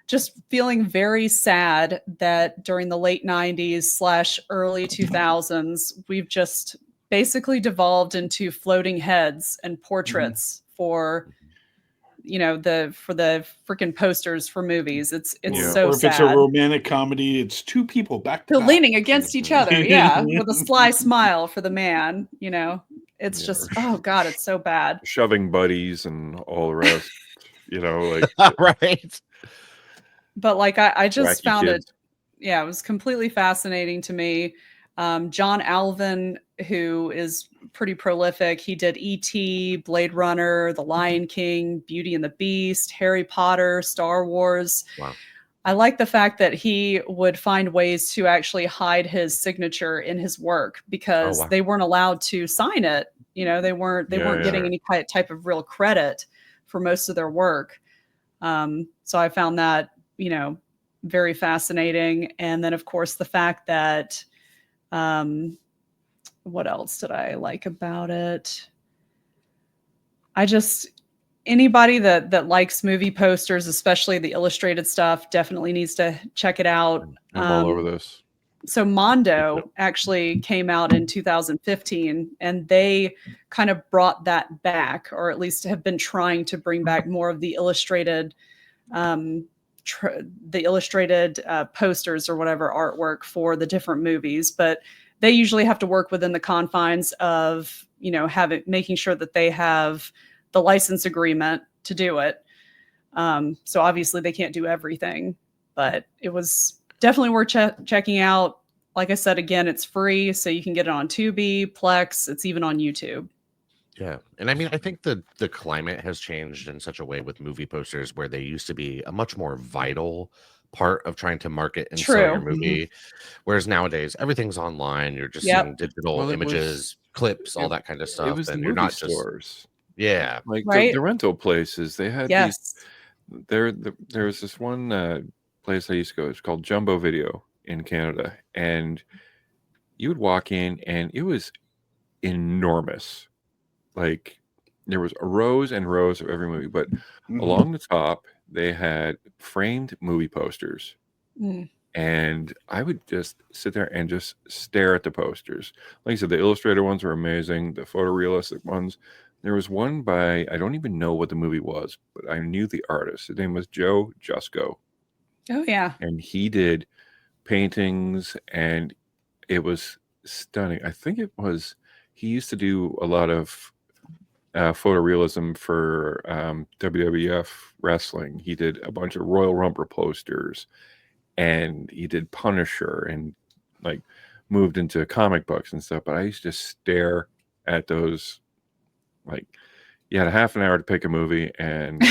just feeling very sad that during the late 90s / early 2000s, we've just basically devolved into floating heads and portraits for the freaking posters for movies. It's Yeah. so Or if it's a sad. romantic comedy, it's two people back to They're back. leaning against each other, yeah, with a sly smile for the man. It's Yeah, just, or oh god, it's so bad. shoving buddies and all the rest. Like Right. But like I just wacky found kids. it was completely fascinating to me. John Alvin, who is pretty prolific, he did E.T., Blade Runner, The Lion King, Beauty and the Beast, Harry Potter, Star Wars. Wow. I like the fact that he would find ways to actually hide his signature in his work because wow. they weren't allowed to sign it. They weren't getting any type of real credit for most of their work. So I found that, very fascinating. And then of course the fact that, what else did I like about it? Anybody that likes movie posters, especially the illustrated stuff, definitely needs to check it out. I'm all over this. So Mondo actually came out in 2015, and they kind of brought that back, or at least have been trying to bring back more of the illustrated posters or whatever artwork for the different movies. But they usually have to work within the confines of, making sure that they have the license agreement to do it. So obviously they can't do everything, but it was definitely worth checking out. Like I said, again, it's free, so you can get it on Tubi, Plex. It's even on YouTube. Yeah. And I mean, I think the climate has changed in such a way with movie posters where they used to be a much more vital part of trying to market and sell your True. movie. Whereas nowadays everything's online. You're just Yep. seeing digital Well, it images, was- clips, all it- that kind of It stuff. was the And you're movie not just stores. yeah. Like Right? the rental places. They had these. Yes. There was this one place I used to go. It's called Jumbo Video in Canada, and you would walk in, and it was enormous. Like there was rows and rows of every movie, but along the top they had framed movie posters, Mm. and I would just sit there and just stare at the posters. Like I said, the illustrated ones were amazing. The photorealistic ones. There was one by, I don't even know what the movie was, but I knew the artist. His name was Joe Jusko, Oh yeah. and he did paintings, and it was stunning. I think he used to do a lot of photorealism for WWF wrestling. He did a bunch of Royal Rumble posters, and he did Punisher, and like moved into comic books and stuff. But I used to just stare at those. Like, you had a half an hour to pick a movie, and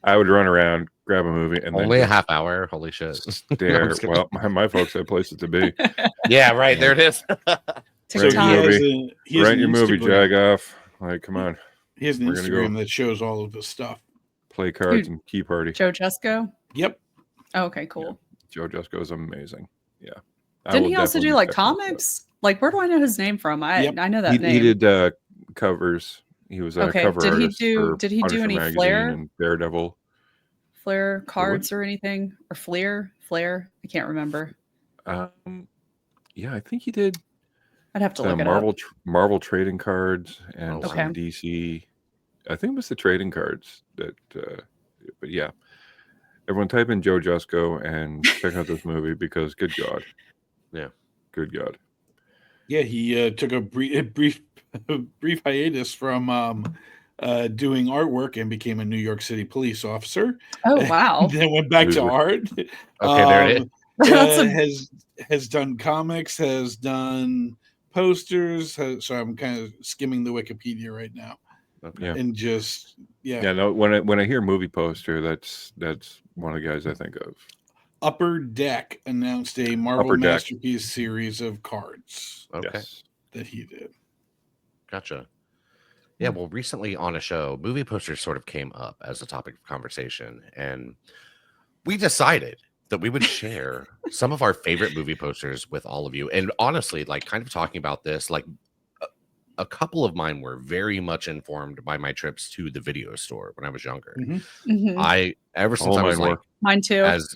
I would run around, grab a movie, and Only a then half hour. Holy shit. stare. just kidding. Well, my folks had places to be. Yeah, right. There it is. So Rent he your has, movie. he has Rent an your movie, Instagram. Jagoff. Like, come on, He has an We're gonna go. Instagram that shows all of this stuff. play cards Dude. and key party. Joe Jusko. Yep. Oh, okay, cool. Joe Jusko is amazing. Yeah. I Didn't will he also definitely do like check that out. comics? Like, where do I know his name from? I Yep. know that He name. did covers. He was a Okay, cover did he artist do- for did he do Punisher any magazine Flair? and Daredevil. Flair cards or anything, or Flair? I can't remember. Yeah, I think he did I'd have to the look it Marvel up. Marvel trading cards and Oh, some wow. DC I think it was the trading cards that. But yeah, everyone type in Joe Jusko and check out this movie because good God, Yeah. good God. Yeah, he took a brief hiatus from doing artwork and became a New York City police officer. Oh wow. Then went back to Loser. art. Okay, there it is. That's Has done comics, has done posters. So I'm kind of skimming the Wikipedia right now, Okay. Yeah. and just Yeah, no. When I hear movie poster, that's one of the guys I think of. Upper Deck announced a Marvel Upper Deck. Masterpiece series of cards Okay. Yes. that he did. Gotcha. Yeah, well, recently on a show, movie posters sort of came up as a topic of conversation, and we decided that we would share some of our favorite movie posters with all of you. And honestly, like kind of talking about this, like a couple of mine were very much informed by my trips to the video store when I was younger. Mhm. Ever since All I was mine like, were. Mine too. as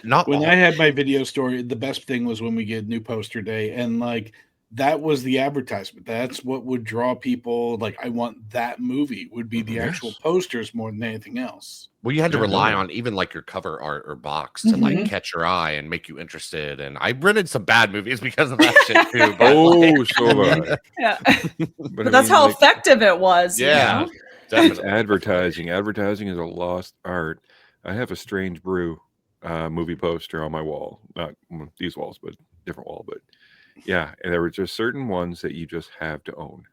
not When all, I had my video store, the best thing was when we get new poster day, and like that was the advertisement. That's what would draw people. Like, I want that movie. Would be the actual Yes. posters more than anything else. well, you had to Yeah, rely no. on even like your cover art or box to like Mhm. catch your eye and make you interested. And I rented some bad movies because of that shit too. But Oh, like, so bad. Yeah. But But that's how effective it was. you yeah, know? It's definitely. advertising. Advertising is a lost art. I have a Strange Brew movie poster on my wall. Not these walls, but different wall. But yeah, and there were just certain ones that you just have to own.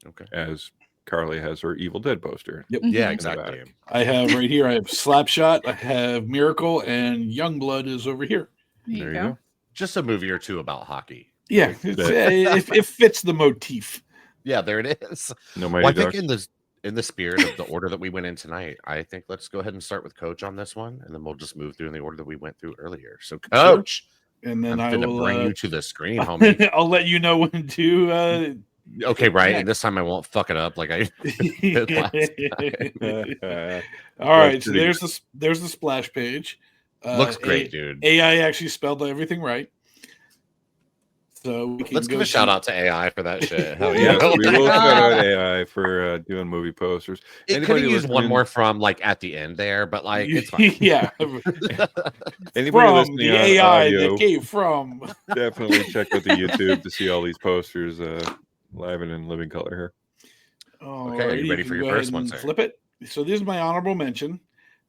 Okay. As Carly has her Evil Dead poster. Yep. Mhm. Yeah, in the exactly. back. I have right here. I have Slapshot. I have Miracle, and Youngblood is over here. There you go. Just a movie or two about hockey. Yeah, it fits the motif. Yeah, there it is. No Well, Mighty I think Ducks. in the spirit of the order that we went in tonight, I think let's go ahead and start with Coach on this one, and then we'll just move through in the order that we went through earlier. So, Coach, And then I'm I gonna will bring you to the screen, homie. I'll let you know when to. Okay, right. Yeah. And this time I won't fuck it up like I did last time. All right, so pretty there's the splash page. Looks great, dude. AI actually spelled everything right. So we can Let's give go a shout to- out to AI for that shit. Hell Yes, yeah. we will shout out AI for doing movie posters. It could Anybody have used one listening- more from like at the end there, but like it's fine. yeah, Anybody from listening the on AI audio, that came from. definitely check out the YouTube to see all these posters live and in living color here. Okay, are you Alrighty, ready can for your go first ahead one, and sir? Flip it. So this is my honorable mention.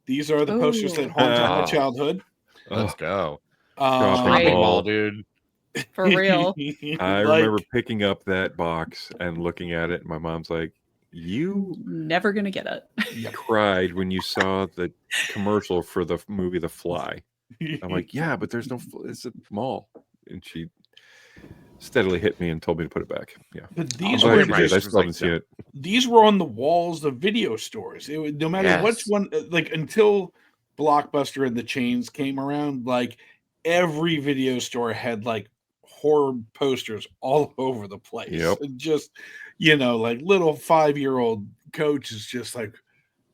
These are the posters that Ooh. haunted my Oh. childhood. Let's go. Dropping Great. Shopping ball. mall, dude. For real. I Like, remember picking up that box and looking at it. And my mom's like, "You Never gonna get it. yeah. cried when you saw the commercial for the movie The Fly." I'm like, "Yeah, but there's no. It's a mall." And she steadily hit me and told me to put it back. Yeah, but I'm these glad were she right. did. I She was still like, haven't seen it. these were on the walls of video stores. It would, no matter which Yes. one, like until Blockbuster and the chains came around, like every video store had like horror posters all over the place. Yep. And just, you know, like little 5-year-old Coach is just like,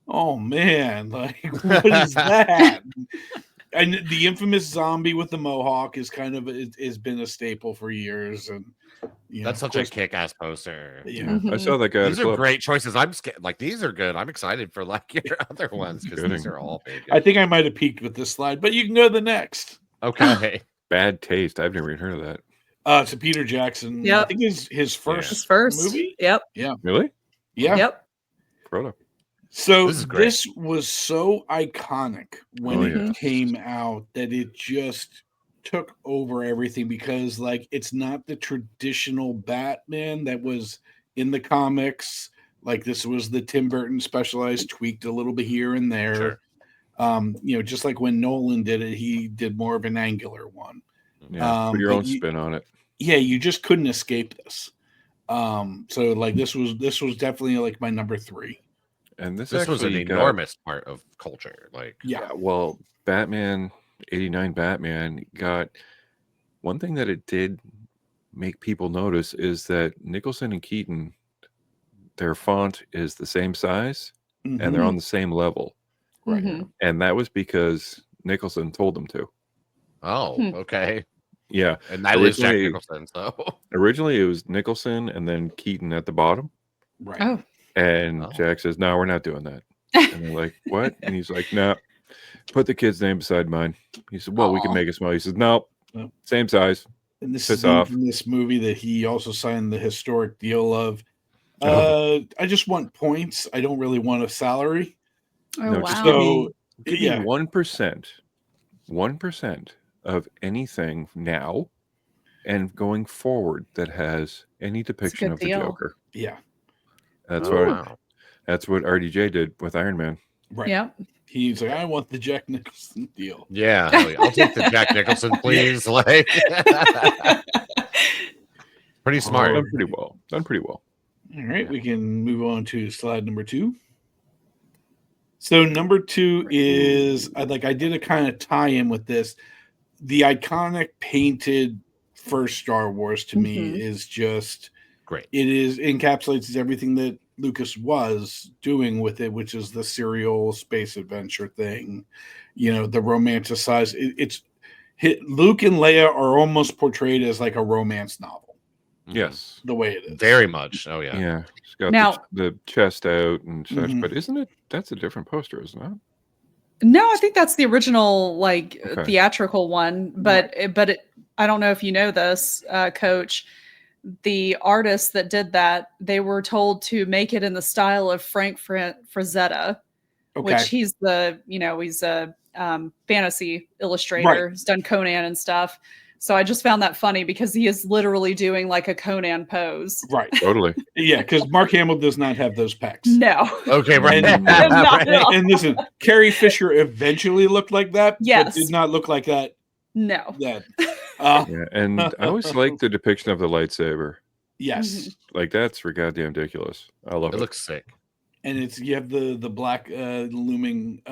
oh man, like what is that? And the infamous zombie with the mohawk is kind of has been a staple for years, and you know, That's of such a course, kick-ass poster. yeah. I saw that guy at These a are club. great choices. I'm scared. Like these are good. I'm excited for like your other ones because these Kidding. are all big. I think I might have peaked with this slide, but you can go to the next. Okay. Bad Taste. I've never even heard of that. It's a Peter Jackson. I Yep. think his first His first movie. Yep. Really? Yeah. Yep. Frodo. So This is great. this was so iconic when Oh, it yes. came out that it just took over everything because like it's not the traditional Batman that was in the comics. Like this was the Tim Burton specialized, tweaked a little bit here and there. Sure. You know, just like when Nolan did it, he did more of an angular one. Yeah. Put your but own you- spin on it. Yeah, you just couldn't escape this. So like this was definitely like my number 3. And this This was an actually got- enormous part of culture. Like Yeah. Well, Batman 89 Batman got one thing that it did make people notice is that Nicholson and Keaton, their font is the same size and they're Mhm. on the same level. Right. Mhm. And that was because Nicholson told them to. oh, Hmm. okay. Yeah. And that is Jack Originally- Nicholson. So Originally it was Nicholson and then Keaton at the bottom. Right. Oh. And Oh. Jack says, "No, we're not doing that." And they're like, "What?" And he's like, "No, put the kid's name beside mine." He said, "Well, we can Aw. make it small." He says, "No, No. same size." And this Piss is the off. infamous movie that he also signed the historic deal of. Oh. I just want points. I don't really want a salary. Oh No, just wow. give me So give yeah, me 1% of anything now and going forward that has any depiction good of the deal. Joker. yeah, That's Oh, what wow. that's what RDJ did with Iron Man. right. Yep. He's like, I want the Jack Nicholson deal. Yeah, hell yeah. I'll take the Jack Nicholson, please. Like, pretty smart. Done pretty well. Done pretty well. All right, we can move on to slide number 2. So number 2 is I did a kind of tie-in with this. The iconic painted first Star Wars to me Mhm. is just Great. it is encapsulates everything that Lucas was doing with it, which is the serial space adventure thing, the romanticized. Luke and Leia are almost portrayed as like a romance novel, Mhm. Yes. the way it is. Very much. Oh, yeah. Yeah. She's got Now- the chest out and such, Mhm. but isn't it? That's a different poster, isn't it? No, I think that's the original Okay. theatrical one, but I don't know if you know this, Coach. The artists that did that, they were told to make it in the style of Frank Frazetta, Okay. which he's he's a fantasy illustrator. He's done Conan and stuff. So I just found that funny because he is literally doing like a Conan pose. Right. Totally. Yeah, because Mark Hamill does not have those pecs. No. Okay, right. And- Not at all. And listen, Carrie Fisher eventually looked like that, Yes. but did not look like that No. then. Yeah. And I always like the depiction of the lightsaber. Yes. Like that's goddamn ridiculous. I love It it. looks sick. And you have the black looming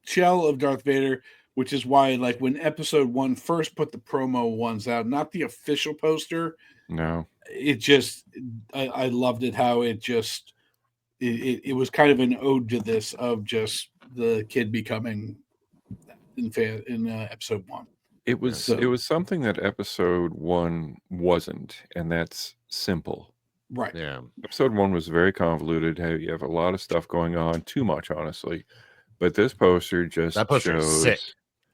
shell of Darth Vader, which is why when episode 1 first put the promo ones out, not the official poster, No. it just I loved it how it just it was kind of an ode to this of just the kid becoming in episode 1. It was So- it was something that episode 1 wasn't, and that's simple. Right. Yeah. Episode 1 was very convoluted. Hey, you have a lot of stuff going on, too much, honestly. But this poster just That poster is shows sick.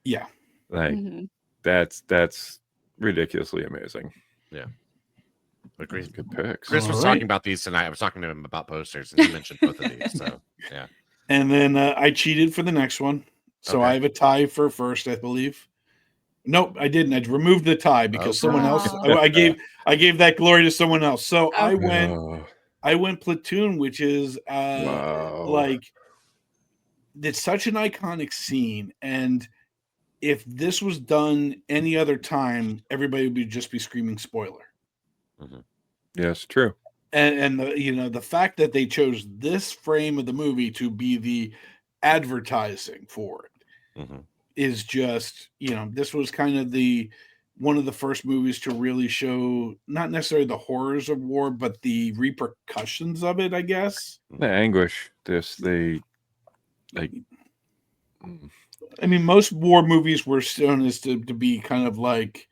Yeah. like Mhm. that's ridiculously amazing. Agreed. Good picks. Chris was All right. talking about these tonight. I was talking to him about posters, and he mentioned both of these. So, yeah. And then I cheated for the next one. So Okay. I have a tie for first, I believe. Nope, I didn't. I removed the tie because someone else Aw. I gave that glory to someone else. So I Okay. went Platoon, which is Wow. it's such an iconic scene. And if this was done any other time, everybody would just be screaming spoiler. Yes, true. And the fact that they chose this frame of the movie to be the advertising for it Mhm. is just this was kind of one of the first movies to really show not necessarily the horrors of war but the repercussions of it, I guess. The anguish. They like I mean, most war movies were shown as to be kind of like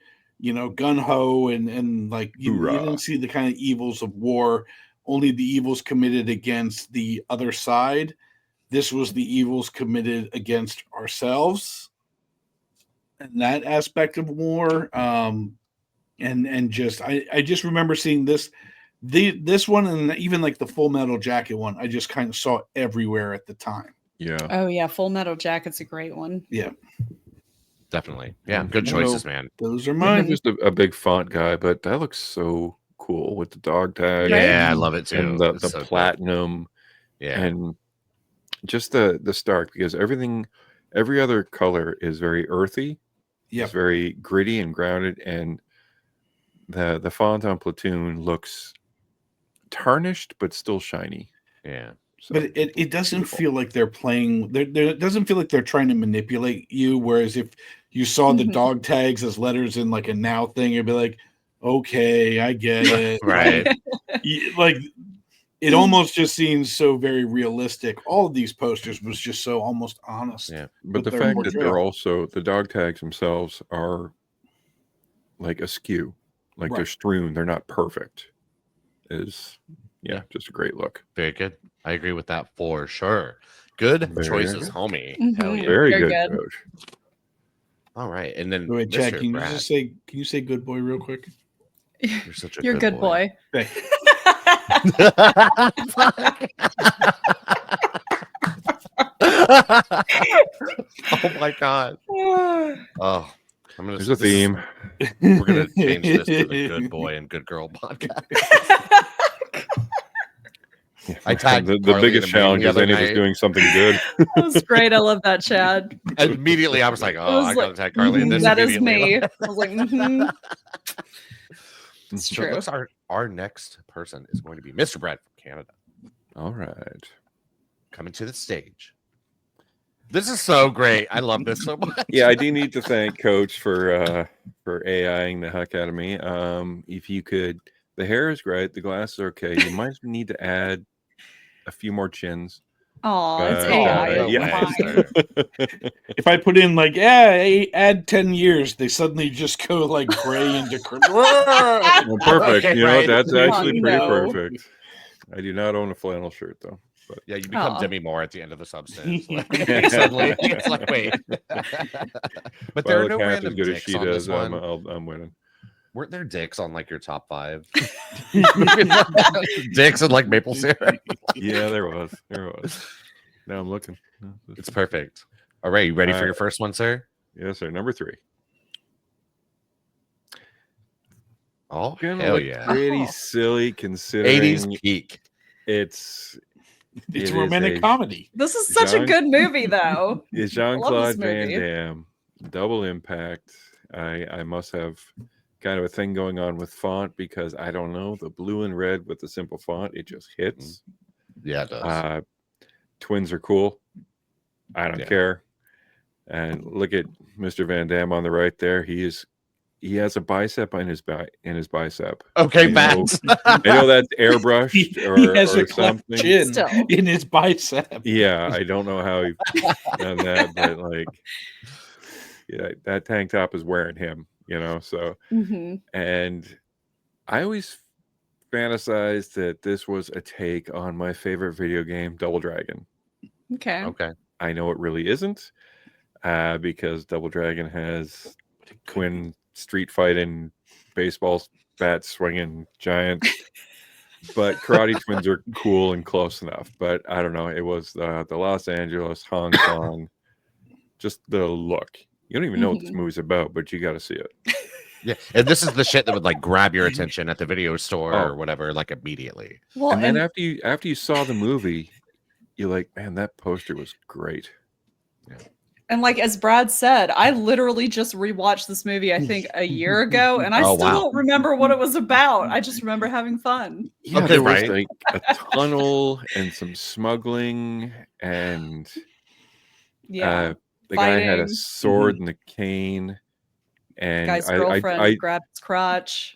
gun-ho and like you Hoorah. didn't see the kind of evils of war, only the evils committed against the other side. This was the evils committed against ourselves and that aspect of war. And just I just remember seeing this one and even like the Full Metal Jacket one, I just kind of saw everywhere at the time. yeah. Oh yeah, Full Metal Jacket's a great one. Definitely. Yeah. Good Well, choices, man. Those are I'm mine. just a big font guy, but that looks so cool with the dog tag. Yeah, I love it too. And the It's so good. platinum Yeah. and just the Stark, because every other color is very earthy. Yep. It's very gritty and grounded, and the font on Platoon looks tarnished but still shiny. Yeah. So, But it doesn't beautiful. feel like they're playing. It doesn't feel like they're trying to manipulate you. Whereas if you saw the Mhm. dog tags as letters in like a now thing, you'd be like, okay, I get it. Right. Like it almost just seems so very realistic. All of these posters was just so almost honest. Yeah. but the their fact that they're portrayal. also the dog tags themselves are like askew, like they're Right. strewn, they're not perfect, is Yeah, just a great look. Very good. I agree with that for sure. Good Very choices, good. homie. Mhm. Hell yeah. Very Very good, good. coach. All right. And then Wait, Chad, Mr. can you Brad, just say? Can you say "good boy" real quick? you're such a You're a good boy. Thank Oh my god. Oh, I'm gonna. There's a this is- theme. you. We're gonna change this to the Good Boy and Good Girl podcast. I tagged the Carly biggest in a meme challenge the is other any of us night. doing something good. That was great. I love that, Chad. Immediately, I was like, "Oh, was I gotta like, tag Carly." And "Mhm, this that is immediately, me. I was like, mhm. It's So true. it looks our next person is going to be Mr. Brad from Canada, All right. coming to the stage. This is so great. I love this so much. Yeah, I do need to thank Coach for AIing the heck out of me. If you could, the hair is great, the glasses are okay. You might need to add a few more chins. Oh, it's But, AI. no It's way, fine. sir. If I put in like, add 10 years, they suddenly just go like gray into Well, perfect. Okay, You know, right. that's actually pretty No. perfect. I do not own a flannel shirt though. But Yeah, you become Aw. Demi Moore at the end of the substance. Like, suddenly, it's like, wait. But if I there are look no half random as good as dicks she on this does, one. I'm winning. Weren't there dicks on like your top 5? Dicks and like maple syrup. Yeah, there was. Now I'm looking. It's perfect. All right, you ready for All your right. first one, sir? Yes, sir. Number 3. Oh, Gonna hell look yeah. pretty Oh. silly considering 80s peak. it's It's It is romantic a- comedy. This is such a Jean- good movie, though. It's I love Jean-Claude this Van movie. Damme, Double Impact. I must have kind of a thing going on with font because I don't know, the blue and red with the simple font, it just hits. Yeah, it does. Twins are cool. I don't Yeah. care. And look at Mr. Van Damme on the right there. He has a bicep in his bicep. Okay, I Matt. know- I know that's airbrushed He or has a cleft something. chin Still. in his bicep. Yeah, I don't know how he done that, but like, yeah, that tank top is wearing him, So, Hmm. and I always fantasized that this was a take on my favorite video game, Double Dragon. Okay. Okay. I know it really isn't, because Double Dragon has twin street fighting, baseball bat swinging giant. But Karate Twins are cool and close enough. But I don't know. It was the Los Angeles, Hong Kong, just the look. You don't even know what this Mhm. movie's about, but you got to see it. Yeah. And this is the shit that would like grab your attention at the video store Oh. or whatever, like immediately. Well, And then and after you saw the movie, you're like, man, that poster was great. like as Brad said, I literally just rewatched this movie, I think, a year ago, and I Oh, still wow. don't remember what it was about. I just remember having fun. Yeah, Okay, there was right. like a tunnel and some smuggling, and Yeah. the guy had a Fighting. sword and a cane, and Guy's I girlfriend grabbed his crotch.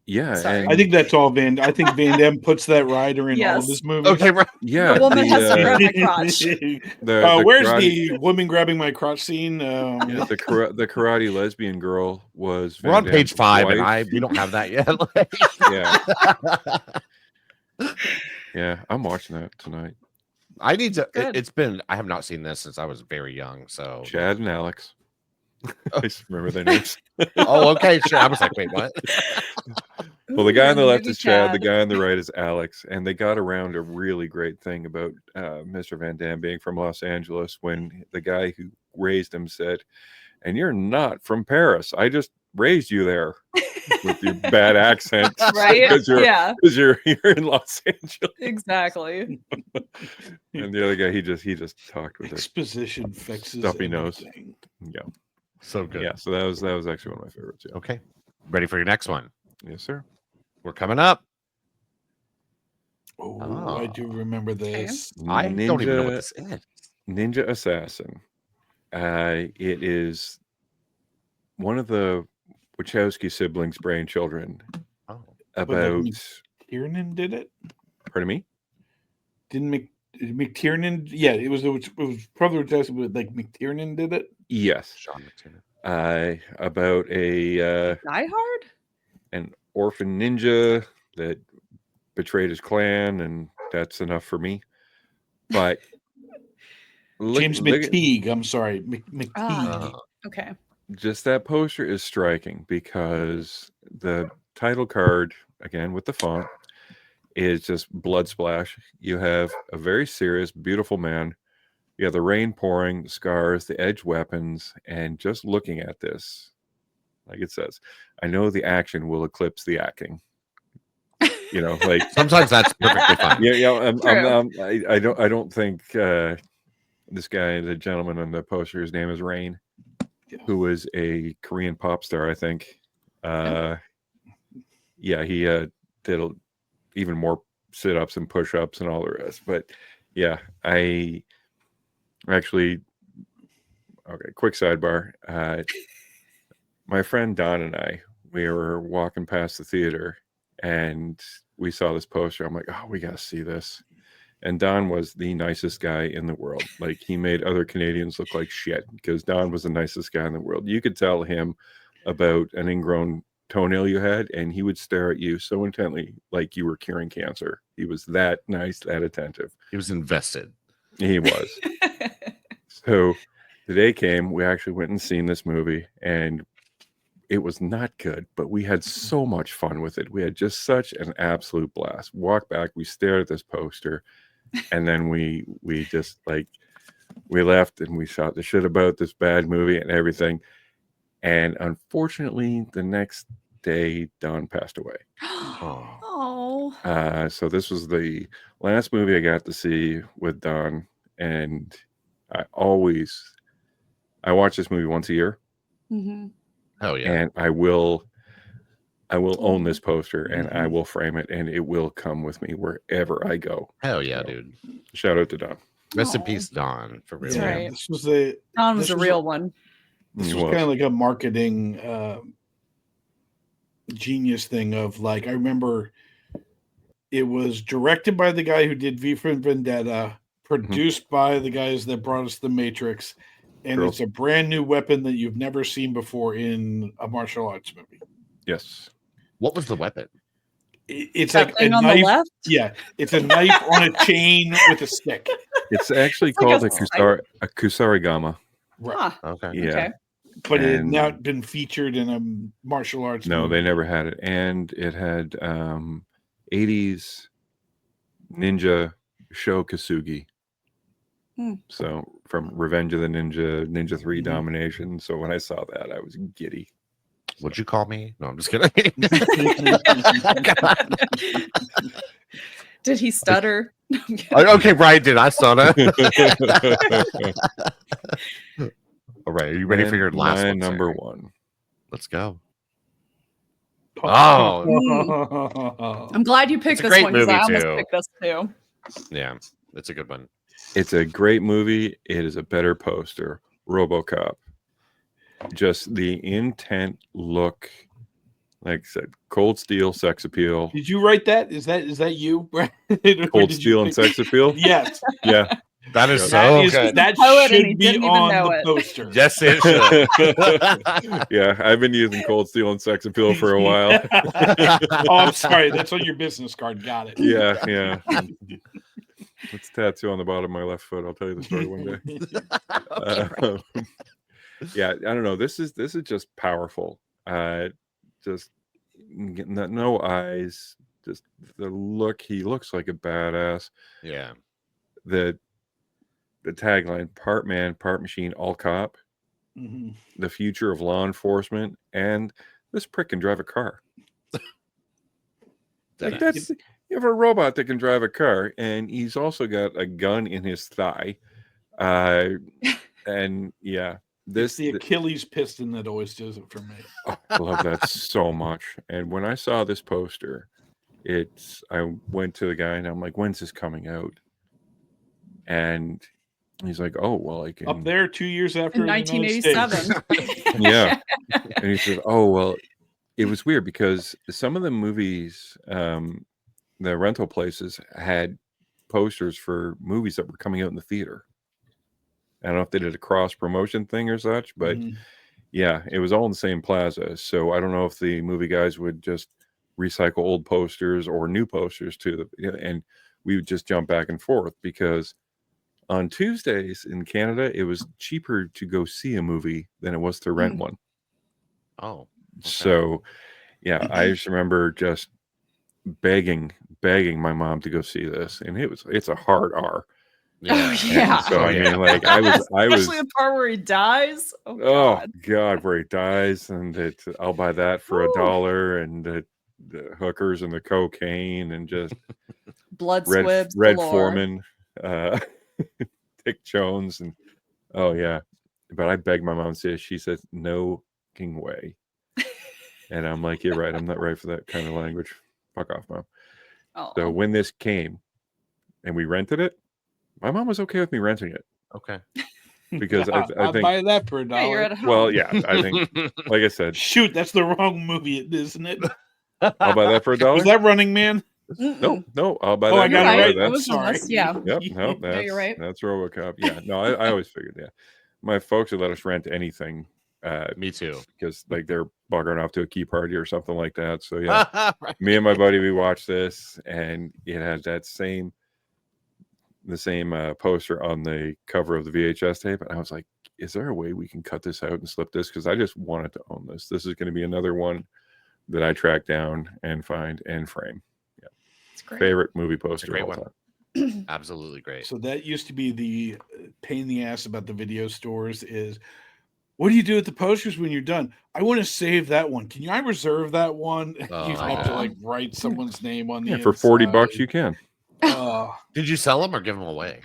yeah, Sorry. and I think that's all I think Van Damme puts that rider in all Yes. of his movies. Okay, right. yeah, The woman has to the, grab my crotch. Where's karate, the woman grabbing my crotch scene? yeah, the karate lesbian girl was We're Van on page Damme's 5 and wife. we don't have that yet. Yeah, yeah, I'm watching that tonight. I need to Good. I have not seen this since I was very young. So Chad and Alex. I just remember their names. Oh, okay, sure. I was like, wait, what? Well, the Ooh, guy you're on the in left movie is Chad. The Chad. guy on the right is Alex. And they got around a really great thing about Mr. Van Damme being from Los Angeles when the guy who raised him said, "And you're not from Paris. I just raised you there with your bad accent." Right? Because Yeah, you're in Los Angeles. exactly. And the other guy, he just talked with it. Exposition fixes Stuffy nose. everything. Yeah. So good. Yeah. So that was actually one of my favorites. Yeah. Okay. Ready for your next one? Yes, sir. We're coming up. Oh, I do remember this. I don't even know what this is. Ninja Assassin. It is one of the Wachowski siblings' brainchildren Oh. about. Tiernan did it? Pardon me? Didn't McTiernan? Yeah, it was probably like McTiernan did it. Yes. Sean McTiernan. About a Die Hard? an orphan ninja that betrayed his clan, and that's enough for me. But James McTeague. I'm sorry, McTeague. Ah. Okay. just that poster is striking because the title card, again with the font, is just blood splash. You have a very serious, beautiful man. You have the rain pouring, the scars, the edged weapons, and just looking at this, like it says, I know the action will eclipse the acting. You know, like Sometimes that's perfectly fine. I don't think this guy, the gentleman on the poster, his name is Rain, who was a Korean pop star, I think. Yeah, he did even more sit-ups and push-ups and all the rest. But yeah, I actually, okay, quick sidebar. My friend Don and I, we were walking past the theater and we saw this poster. I'm like, oh, we got to see this. And Don was the nicest guy in the world. Like, he made other Canadians look like shit because Don was the nicest guy in the world. You could tell him about an ingrown toenail you had, and he would stare at you so intently like you were curing cancer. He was that nice, that attentive. He was invested. He was. So the day came, we actually went and seen this movie, and it was not good, but we had so much fun with it. We had just such an absolute blast. Walk back, we stared at this poster, and then we just like, we left and we shot the shit about this bad movie and everything. And unfortunately, the next day, Don passed away. Oh. So this was the last movie I got to see with Don, and I watch this movie once a year. Mm-hmm. Oh yeah. And I will own this poster, and I will frame it, and it will come with me wherever I go. Hell yeah, dude. Shout out to Don. Rest in Aw. peace, Don. For real. That's right. This was the Don was This a was real one. this He was was. kind of like a marketing genius thing of, like, I remember it was directed by the guy who did V for Vendetta, produced by the guys that brought us The Matrix, and True. it's a brand new weapon that you've never seen before in a martial arts movie. Yes. What was the weapon? It's That like a thing on knife. the left. Yeah, it's a knife on a chain with a stick. It's actually It's like called a a kusarigama. Right. Huh. Okay. Yeah. Okay. But it had And- not been featured in a martial arts No, movie. they never had it. And it had 80s ninja show Kasugi. Hmm. So from Revenge of the Ninja, Ninja 3 Mhm. Domination. So when I saw that, I was giddy. Would you call me? No, I'm just kidding. Did he stutter? No, I'm kidding. Okay, right, dude. I saw that. All right, are you ready for your last my one? number Sarah? one? Let's go. Oh. I'm glad you picked It's a this great one because I movie, almost too. picked this too. Yeah, it's a good one. It's a great movie. It is a better poster. RoboCop. Just the intent look. Like I said, Cold Steel, sex appeal. Did you write that? Is that you? Or Cold did you Steel and pick- sex appeal. Yes. Yeah. That is That so That is good. that Poet and he should be didn't even on know the it. poster. Yes, it should. Yeah, I've been using Cold Steel and sex appeal for a while. Oh, I'm sorry. That's on your business card. Got it. Yeah. It's a tattoo on the bottom of my left foot. I'll tell you the story one day. Yeah, I don't know. This is just powerful. Just no eyes. Just the look. He looks like a badass. Yeah. The tagline: part man, part machine, all cop. Mhm. The future of law enforcement, and this prick can drive a car. Like, that's, you have a robot that can drive a car, and he's also got a gun in his thigh. And yeah, It's the Achilles piston that always does it for me. I love that so much. And when I saw this poster, I went to the guy and I'm like, when's this coming out? And he's like, oh, well, I can. Up there 2 years after In the United States. 1987. Yeah. And he said, oh, well, it was weird because some of the movies, the rental places had posters for movies that were coming out in the theater. I don't know if they did a cross promotion thing or such, but Mhm. yeah, it was all in the same plaza. So I don't know if the movie guys would just recycle old posters or new posters to and we would just jump back and forth because on Tuesdays in Canada, it was cheaper to go see a movie than it was to rent one. Oh, okay. So, yeah, I just remember just begging my mom to go see this, and it's a hard R. Oh, yeah. So I mean, like I was, Especially the part where he dies. Oh oh God. God, where he dies, and I'll buy that for $1, and the hookers and the cocaine, and just Blood Red squibs. Red galore. Foreman, Dick Jones, and oh yeah. But I begged my mom to see it. She says no king way, and I'm like, you're right. I'm not right for that kind of language. Fuck off, mom. Oh. So when this came, and we rented it, my mom was okay with me renting it Okay. because I I'll think. buy that for Yeah, you're $1. at home. Well, yeah, I think, like I said, Shoot, that's the wrong movie, isn't it? I'll buy that for Was $1. that Running Man? No, I'll buy Oh, that. I got You're it right. right. That I'm was the sorry. best, yeah. Yep, no, that's you're right. That's RoboCop. Yeah, no, I always figured. Yeah, my folks would let us rent anything Me too. because like they're buggering off to a key party or something like that. So yeah, me and my buddy we watched this, and it has the same poster on the cover of the VHS tape, and I was like, is there a way we can cut this out and slip this? Because I just wanted to own this. This is going to be another one that I track down and find and frame. Yeah, It's great. favorite movie poster great of all one. time. Absolutely great. So that used to be the pain in the ass about the video stores is, what do you do with the posters when you're done? I want to save that one. Can I reserve that one? Oh, You I have to know. like write someone's name on the Yeah, for $40 inside. you can. Did you sell them or give them away?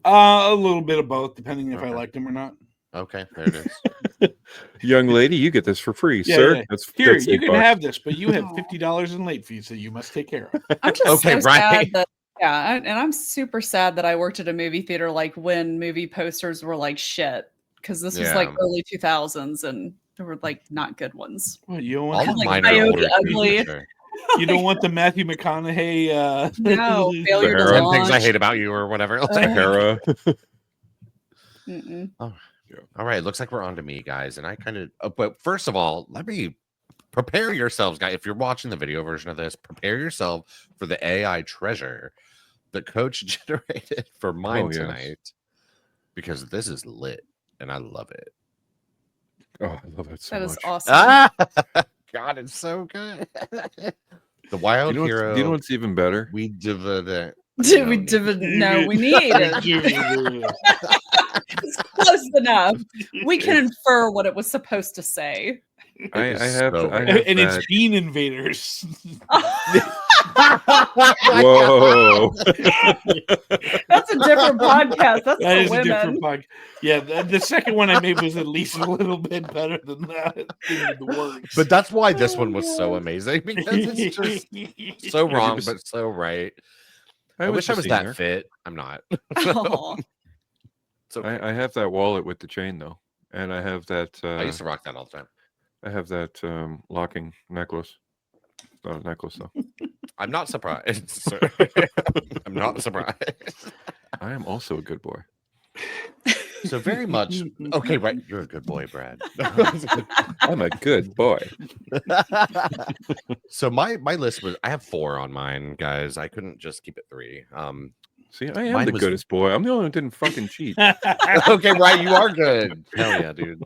A little bit of both, depending if I Okay. liked them or not. Okay, there it is. Young lady, you get this for free, Yeah, sir. yeah. That's Here, that's you $8. can have this, but you have Aw. $50 in late fees that you must take care of. I'm just Okay, so right. sad that and I'm super sad that I worked at a movie theater like when movie posters were like shit because this was like Yeah. early 2000s and there were like not good ones. What, you don't All want of like mine are Coyote older too, Ugly. for sure. you don't want the Matthew McConaughey No, failure to Sahara. 10 things I launch. hate about you or whatever. Like, Sahara. Mm-mm. all right, looks like we're on to me, guys. And I kind of, but first of all, let me prepare yourselves, guys. If you're watching the video version of this, prepare yourself for the AI treasure that Coach generated for mine Oh, yes. tonight, because this is lit and I love it. Oh, I love that so That much. is awesome. Ah, God, it's so good. The Wild Do Hero. you know what's even better? We divided it. Do we no, we need it. It's close enough. We can infer what it was supposed to say. I is have, so I good. have and that. it's Bean Invaders. Whoa! That's a different podcast. That's That for is a women. different podcast. Yeah, the second one I made was at least a little bit better than that. In the works. But that's why this Oh, one was so God. amazing, because it's just so wrong, but so right. I wish I was that fit. I'm not. Aw. So I have that wallet with the chain though, and I have that. I used to rock that all the time. I have that locking necklace. It's not a necklace though. I'm not surprised. sir. I'm not surprised. I am also a good boy. So very much okay, right? You're a good boy, Brad. I'm a good boy. So my list was, I have 4 on mine, guys. I couldn't just keep it 3. See, I am Mine the was- goodest boy. I'm the only one who didn't fucking cheat. Okay, right? You are good. Hell yeah, dude.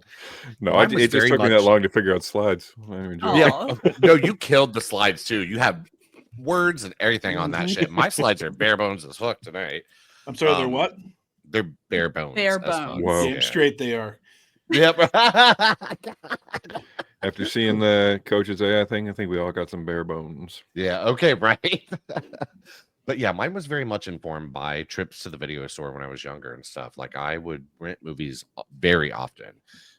No, Mine was it just very took me that much- long to figure out slides. I enjoy it. Aw. No, you killed the slides too. You have words and everything on that shit. My slides are bare bones as fuck tonight. I'm sorry, they're Um, what? They're bare bones. Bare as fuck. bones. Whoa. Damn straight they are. Yep. After seeing the coach's AI thing, I think we all got some bare bones. Yeah. Okay. Right. But yeah, mine was very much informed by trips to the video store when I was younger and stuff. Like I would rent movies very often,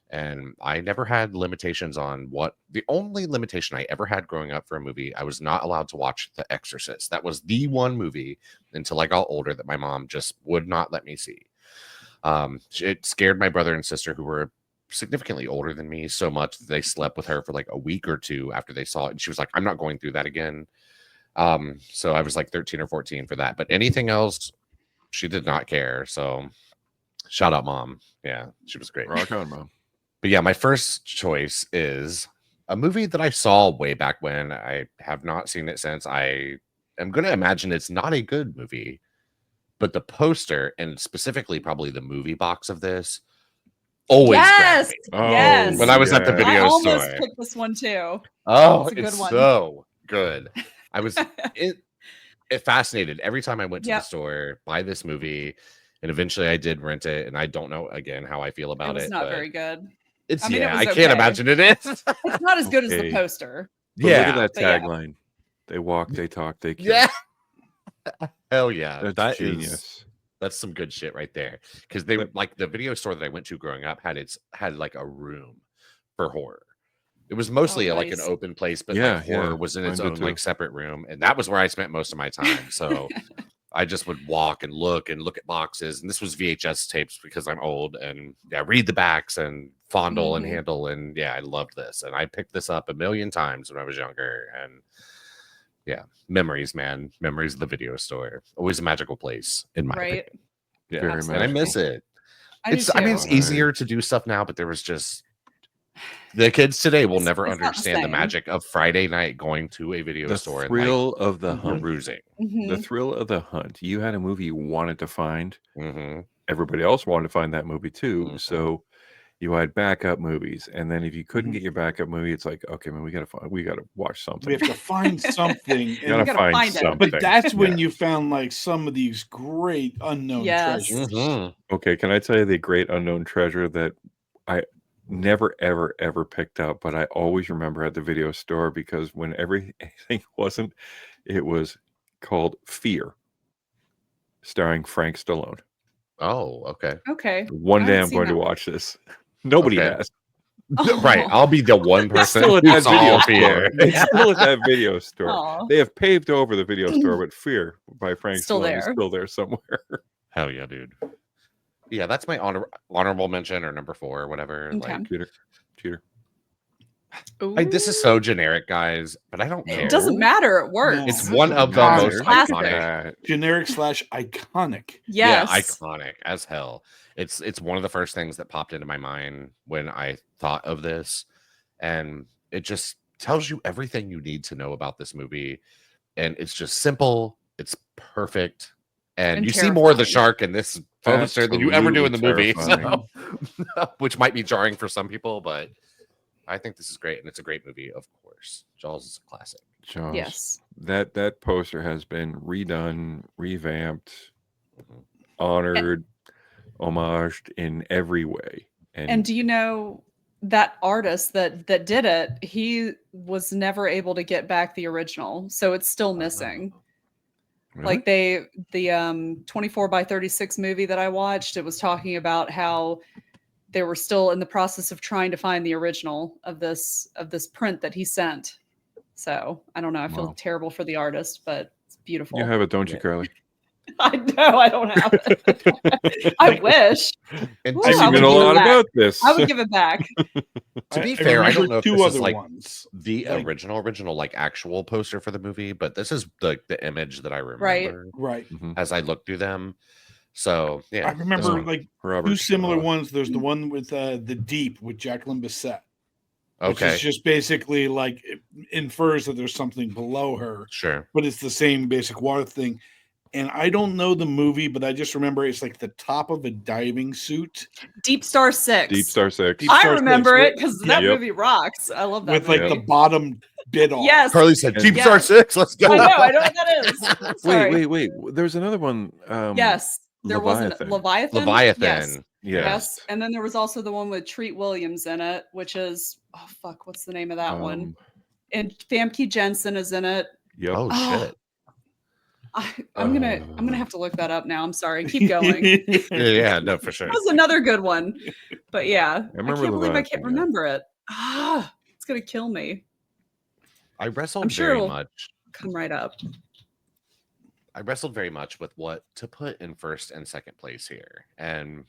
and I never had limitations on what. The only limitation I ever had growing up for a movie, I was not allowed to watch The Exorcist. That was the one movie until I got older that my mom just would not let me see. It scared my brother and sister, who were significantly older than me, so much that they slept with her for like a week or 2 after they saw it, and she was like, "I'm not going through that again." So I was like 13 or 14 for that, but anything else, she did not care. So shout out, Mom. Yeah, she was great. Rock on, mom. But yeah, my first choice is a movie that I saw way back when. I have not seen it since. I am going to imagine it's not a good movie, but the poster and specifically probably the movie box of this always grabbed Yes, me. Oh, yes. When I was at the yeah. video I almost store. picked this one too. Oh, It's a good it's one. so good. I was it fascinated every time I went to the Yep. store, buy this movie, and eventually I did rent it. And I don't know again how I feel It about was it. not but very good. It's I mean, it I was can't okay. imagine it is. It's not as good as the Okay. poster. But Yeah. look at that But yeah. tagline. They walk, they talk, they kill. Yeah. Hell yeah. That's That is genius. that's some good shit right there. Because they Yep. like the video store that I went to growing up had like a room for horror. It was mostly like an nice. open place, but Yeah, like horror yeah. was in Mine its did own too. like separate room, and that was where I spent most of my time. So I just would walk and look at boxes, and this was VHS tapes because I'm old, and yeah, read the backs and fondle and Mhm. handle, and yeah, I loved this, and I picked this up a million times when I was younger, and yeah, memories, man, memories of the video store, always a magical place in my opinion. Right. Yeah, Very and I miss magical. it. I do I mean, too. it's easier to do stuff now, but there was just the kids today will never It's not the understand the same. magic of Friday night going to a video The store and thrill of the like hunt. perusing. Mhm. The thrill of the hunt. You had a movie you wanted to find. Mhm. Everybody else wanted to find that movie too. Mhm. So you had backup movies. And then if you couldn't Mhm. get your backup movie, it's like, okay, man, we gotta watch We something. have to find something. You gotta and- gotta find find it. something. but that's when Yeah. you found like some of these great unknown Yes. treasures. Mhm. Okay, can I tell you the great unknown treasure that I never ever ever picked up, but I always remember at the video store because when everything wasn't, it was called Fear, starring Frank Stallone. Oh, okay. Okay. One I day haven't I'm seen going to that one. watch this. Nobody Okay. has. Right. I'll be the one person Still at who that saw video Fear. store. It's still at that video store. Aw. They have paved over the video store, but Fear by Frank Still Stallone is there. still there somewhere. Hell yeah, dude. Yeah, that's my honorable mention or number 4 or whatever. Okay. Like, Cheater. this is so generic, guys, but I don't care. It doesn't matter. It works. It's one of the Matter. most Classic. iconic. Generic / iconic. Yes. Yeah, iconic as hell. It's one of the first things that popped into my mind when I thought of this, and it just tells you everything you need to know about this movie, and it's just simple. It's perfect, and And you see more of the terrifying. shark in this poster than you ever do in the movie, so, which might be jarring for some people, but I think this is great, and it's a great movie. Of course, Jaws is a classic. Jaws. Yes. That poster has been redone, revamped, Mhm. honored, homaged in every way. And do you know that artist that did it? He was never able to get back the original, so it's still missing. Really? Like the 24 by 36 movie that I watched, it was talking about how they were still in the process of trying to find the original of this print that he sent. So I don't know. I feel Wow. terrible for the artist, but it's beautiful. You have it, don't you, Yeah. Carly? I know I don't have it. I wish. And Ooh, to I I even would know a give it lot back. about this. I would give it back. to be fair, I don't remember know if two this other is like ones. the Like- original like actual poster for the movie, but this is the image that I remember Right. Right. Mhm. as I looked through them. So yeah, I remember one. like Robert two similar Shaw. ones. There's the one with the Deep with Jacqueline Bisset. Which Okay, is just basically like it infers that there's something below her, sure. but it's the same basic water thing. And I don't know the movie, but I just remember it's like the top of a diving suit Deep Star 6. Deep Star 6. Deep I Star remember 6, it because that Yep. movie rocks. I love that with like movie. the bottom bit off. Yes. Carly said And- Deep Yeah. Star 6. Let's go. I know. I know what that is. Sorry. Wait. There's another one. Yes. There was Leviathan. Leviathan. Yes. Yes. And then there was also the one with Treat Williams in it, which is what's the name of that one? And Famke Jensen is in it. Yep. Oh Oh. shit. I'm gonna have to look that up now. I'm sorry. Keep going. Yeah, no, for sure. That was another good one. But yeah, I remember can't believe I Leviathan, can't yeah. remember it. It's gonna kill me. I wrestled I'm sure very it'll- much. Come right up. I wrestled very much with what to put in first and second place here. And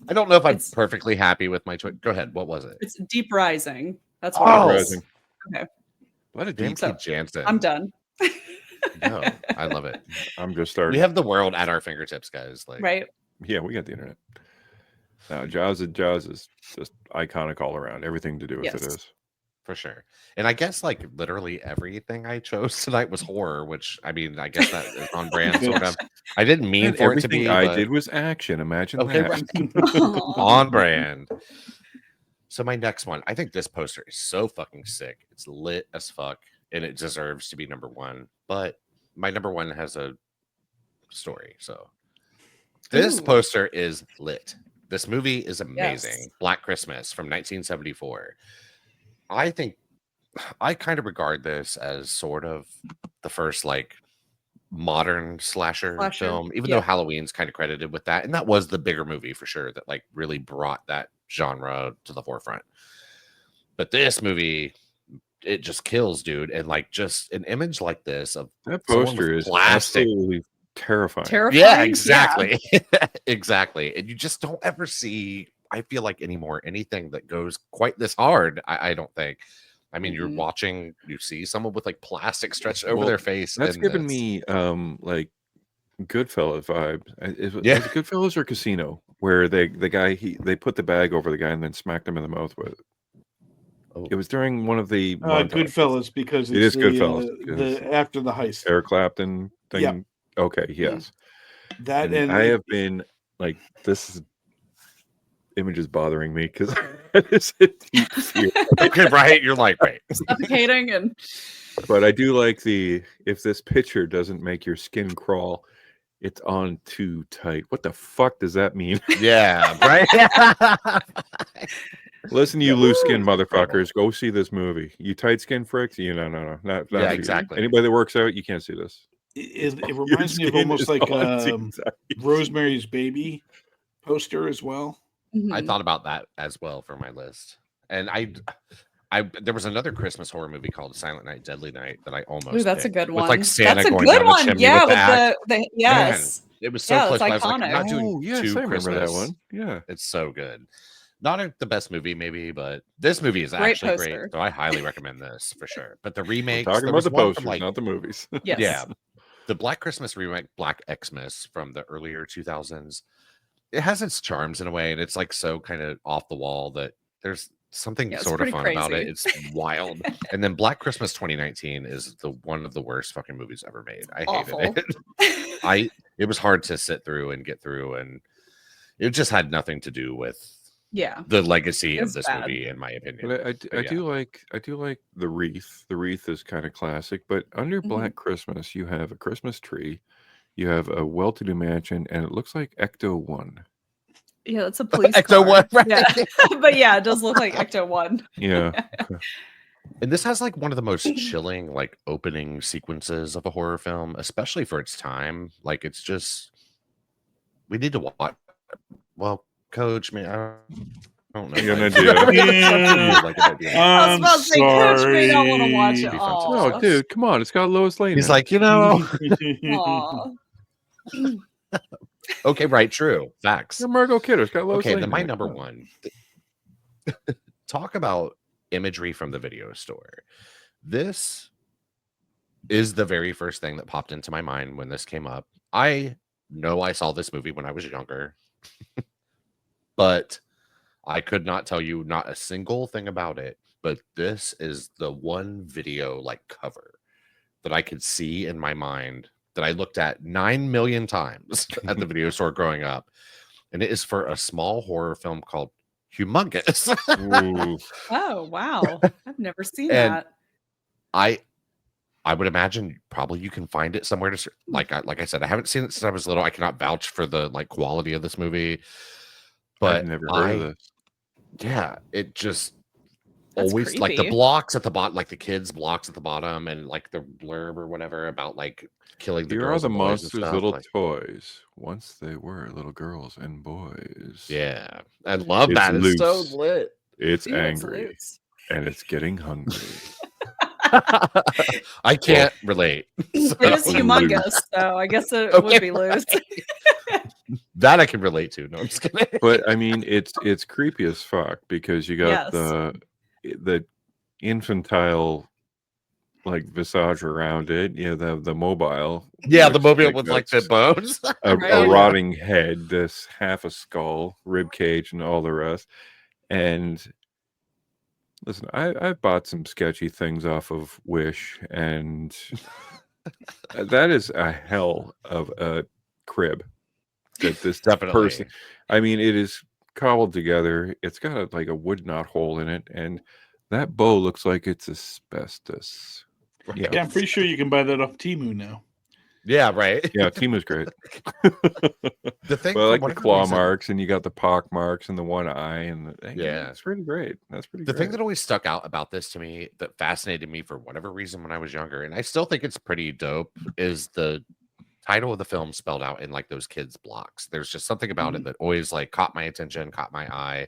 I don't know if I'm It's- perfectly happy with my choice. Go ahead. What was it? It's Deep Rising. That's what Oh. it Rising. is. Okay. What a Famke deep. Jansen. I'm done. No, I love it. I'm just starting. We have the world at our fingertips, guys. Like, Right. Yeah, we got the internet. Jaws is just iconic all around. Everything to do with it Yes. is. for sure. And I guess like literally everything I chose tonight was horror, which I mean, I guess that is on brand, sort of. I didn't mean And for it to everything be. I but... did was action. Imagine Okay, that. right. On brand. So my next one, I think this poster is so fucking sick. It's lit as fuck, and it deserves to be number one. But my number one has a story. So this Ooh. poster is lit. This movie is amazing. Yes. Black Christmas from 1974. I think I kind of regard this as sort of the first like modern slasher film, even though Halloween's kind of credited with that, and that was the bigger movie for sure that like really brought that genre to the forefront. But this movie, it just kills, dude. And like just an image like this of That someone poster with is plastic. absolutely terrifying. Yeah, exactly. Exactly. And you just don't ever see, I feel like anymore, anything that goes quite this hard. I don't think. I mean, you're watching, you see someone with like plastic stretched over their face. That's and given me like Goodfellas vibes. Is it Goodfellas or Casino, where the guy they put the bag over the guy and then smacked him in the mouth with it. Oh. It was during one of the Goodfellas, because it is it's Goodfellas. the after the heist. Eric Clapton thing. Yep. Okay, yes. That and I have been like, this image is bothering me because it is a deep fear. Okay, right? You're like, right. Suffocating and. But I do like if this picture doesn't make your skin crawl, it's on too tight. What the fuck does that mean? Yeah, right. Listen, you loose skin motherfuckers, go see this movie. You tight skin fricks, no, not yeah, exactly. Anybody that works out, you can't see this. It reminds me of almost like Rosemary's Baby poster as well. I thought about that as well for my list, and I there was another Christmas horror movie called Silent Night, Deadly Night that I almost. Ooh, that's picked. a good one. With like Santa that's a going good down one. the chimney Yeah, with the yes. Man, it was so close. But I was like, I'm not doing yes, two I remember Christmas. that one. Yeah, it's so good. Not the best movie, maybe, but this movie is actually great. So I highly recommend this for sure. But the remake, talking about the posters, not the movies. Yes. Yeah, the Black Christmas remake, Black Xmas from the earlier 2000s. It has its charms in a way, and it's like so kind of off the wall that there's something sort of fun about it. It's wild. And then Black Christmas 2019 is one of the worst fucking movies ever made. I hated it. It was hard to sit through and get through, and it just had nothing to do with the legacy of this movie, in my opinion. But I do like the wreath. The wreath is kind of classic, but under Black Christmas, you have a Christmas tree, you have a well-to-do mansion, and it looks like Ecto-1. Yeah, that's a police Ecto-1, right? Yeah. But yeah, it does look like Ecto-1. Yeah. And this has like one of the most chilling like opening sequences of a horror film, especially for its time. Like it's just, we need to watch. Well, Coach, man, I don't know. You're gonna do it. I was about to say, Coach may not want to watch it. No, dude, come on, it's got Lois Lane. He's like, okay, right, true, facts. You're Margot Kidder. It's got Lois Lane. Okay, then my number one. Talk about imagery from the video store. This is the very first thing that popped into my mind when this came up. I know I saw this movie when I was younger, but I could not tell you not a single thing about it. But this is the one video like cover that I could see in my mind that I looked at 9 million times at the video store growing up. And it is for a small horror film called Humongous. Oh, wow. I've never seen that. I would imagine probably you can find it somewhere to like I said, I haven't seen it since I was little. I cannot vouch for the like quality of this movie. But I've never heard of this. Yeah, it just That's always creepy. like the blocks at the bottom, like the kids' blocks at the bottom, and like the blurb or whatever about like killing the Here girls are the and boys and monsters' stuff, little like, toys. Once they were little girls and boys. yeah, I love It's that. It's so loose. lit. It's Yeah, it's angry loose. and it's getting hungry. I can't relate. It is humongous, so I guess it would be loose. That I can relate to. No, I'm just kidding. But I mean, it's creepy as fuck because you got Yes. the infantile like visage around it. You know, the mobile. Yeah, the looks mobile with like the that's bones. a Right. rotting head, this half a skull, rib cage, and all the rest. And Listen, I bought some sketchy things off of Wish, and that is a hell of a crib that this Definitely. person. I mean, it is cobbled together. It's got like a wood knot hole in it, and that bow looks like it's asbestos. Yeah, I'm pretty sure you can buy that off Temu now. Yeah, right. Yeah, Timu's great. The thing, Well, I like for the whatever claw reason- marks, and you got the pock marks, and the one eye, and Yeah. it's pretty great. That's pretty. The great. thing that always stuck out about this to me, that fascinated me for whatever reason when I was younger, and I still think it's pretty dope, is the title of the film spelled out in like those kids' blocks. There's just something about it that always like caught my attention, caught my eye.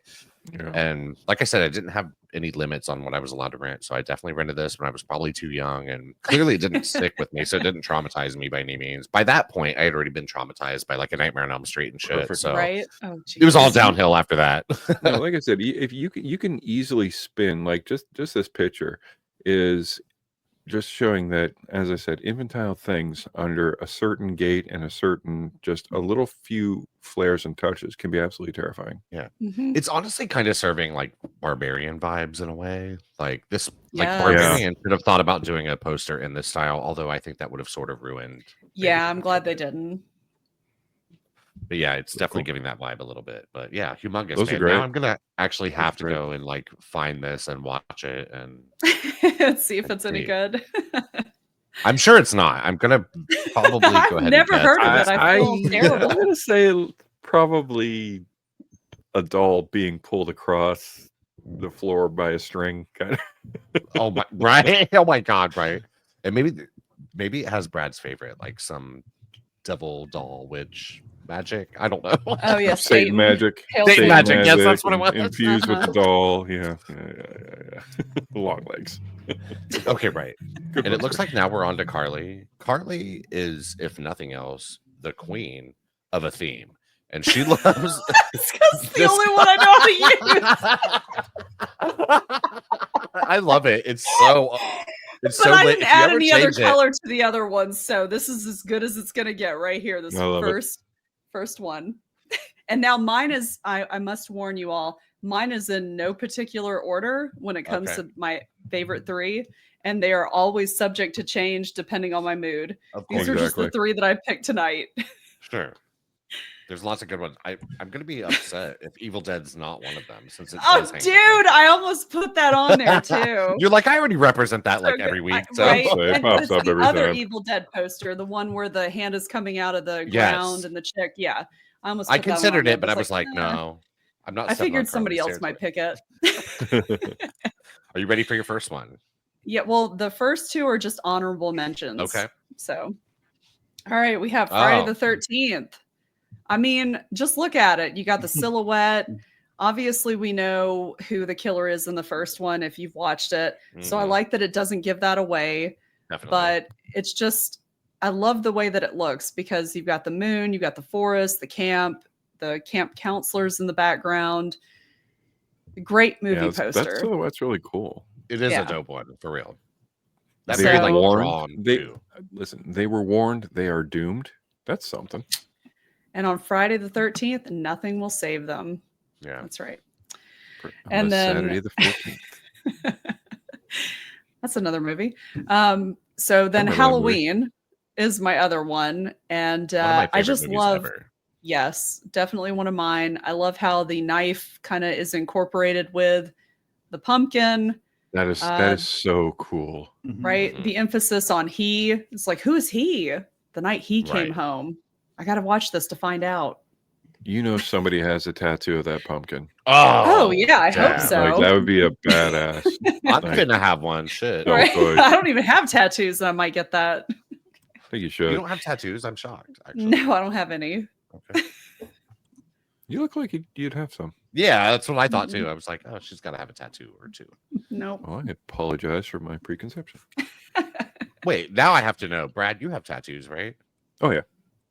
Yeah. And like I said, I didn't have any limits on what I was allowed to rent. So I definitely rented this when I was probably too young, and clearly it didn't stick with me. So it didn't traumatize me by any means. By that point, I had already been traumatized by like a Nightmare on Elm Street and shit. Perfect. So Right? Oh, it was all jeez. downhill after that. No, like I said, if you can easily spin like just this picture is just showing that, as I said, infantile things under a certain gate and a certain just a little few flares and touches can be absolutely terrifying. Mhm. It's honestly kind of serving like Barbarian vibes in a way. Like this, like Yes. Barbarian should have thought about doing a poster in this style, although I think that would have sort of ruined. Yeah, I'm glad they didn't. But yeah, it's Cool. definitely giving that vibe a little bit. But yeah, humongous. Those are Man. great. Now I'm gonna actually have are to great. go and like find this and watch it, and See if it's any Neat. good. I'm sure it's not. I'm gonna probably go I've ahead. never and heard of bet it. I feel I'm terrible. gonna say probably a doll being pulled across the floor by a string, kind of. Oh my right. Oh my god, right. And maybe it has Brad's favorite, like some devil doll witch magic. I don't know. Oh yeah, Satan magic. Hail Satan Satan. magic, yes, that's what it was. Infused with Uh-huh. the doll. Yeah. Long legs. Okay, right. Good And it poster. looks like now we're on to Carly. Carly is, if nothing else, the queen of a theme. And she loves It's 'cause it's the this- only one I know how to use. I love it. It's so But so I lit. didn't If you add ever any other change it- color to the other ones, so this is as good as it's gonna get right here. This I love it. first one. And now mine is, I must warn you all, mine is in no particular order when it comes Okay. to my favorite three, and they are always subject to change depending on my mood. Of These course, are just the Exactly. three that I picked tonight. sure. There's lots of good ones. I'm gonna be upset if Evil Dead's not one of them, since it Oh, does hang- dude, I almost put that on there too. You're like, I already represent that like So every good. week. I- So right? So it And pops it's up the every other time. Evil Dead poster, the one where the hand is coming out of the Yes. ground and the chick. Yeah, I almost. I put that one on considered there, it, but I was like, "Nah." no, I'm not. I stepping on figured somebody Carly's else might territory. pick it. Are you ready for your first one? Yeah, well, the first two are just honorable mentions. Okay. So, all right, we have Friday Oh. the 13th. I mean, just look at it. You got the silhouette. Obviously, we know who the killer is in the first one if you've watched it. So I Mhm, like that it doesn't give that away, definitely. but it's just, I love the way that it looks because you've got the moon, you've got the forest, the camp counselors in the background. Great movie Yeah, poster. that silhouette's really cool. it is yeah. a dope one for real. That They very were like warned. drawn They- too. Listen, they were warned. They are doomed. That's something. And on Friday the 13th, nothing will save them. Yeah. That's right. On And the then- Saturday the 14th. That's another movie. So then remember that movie. Halloween is my other one. And One of my I favorite just movies love, ever. yes, definitely one of mine. I love how the knife kind of is incorporated with the pumpkin, That is so cool. right? Mhm. The emphasis on he. It's like, who is he? The night he came Right. home. I got to watch this to find out. You know somebody has a tattoo of that pumpkin. Oh, yeah, I damn. hope so. Like that would be a badass. I'm Like, gonna have one. Shit. Oh, Right? good. I don't even have tattoos, and I might get that. I think you You should. don't have tattoos? I'm shocked. Actually. No, I don't have any. Okay. You look like you'd have some. Yeah, that's what I thought too. I was like, oh, she's got to have a tattoo or two. Nope. Well, I apologize for my preconception. Wait, now I have to know. Brad, you have tattoos, right? Oh, yeah.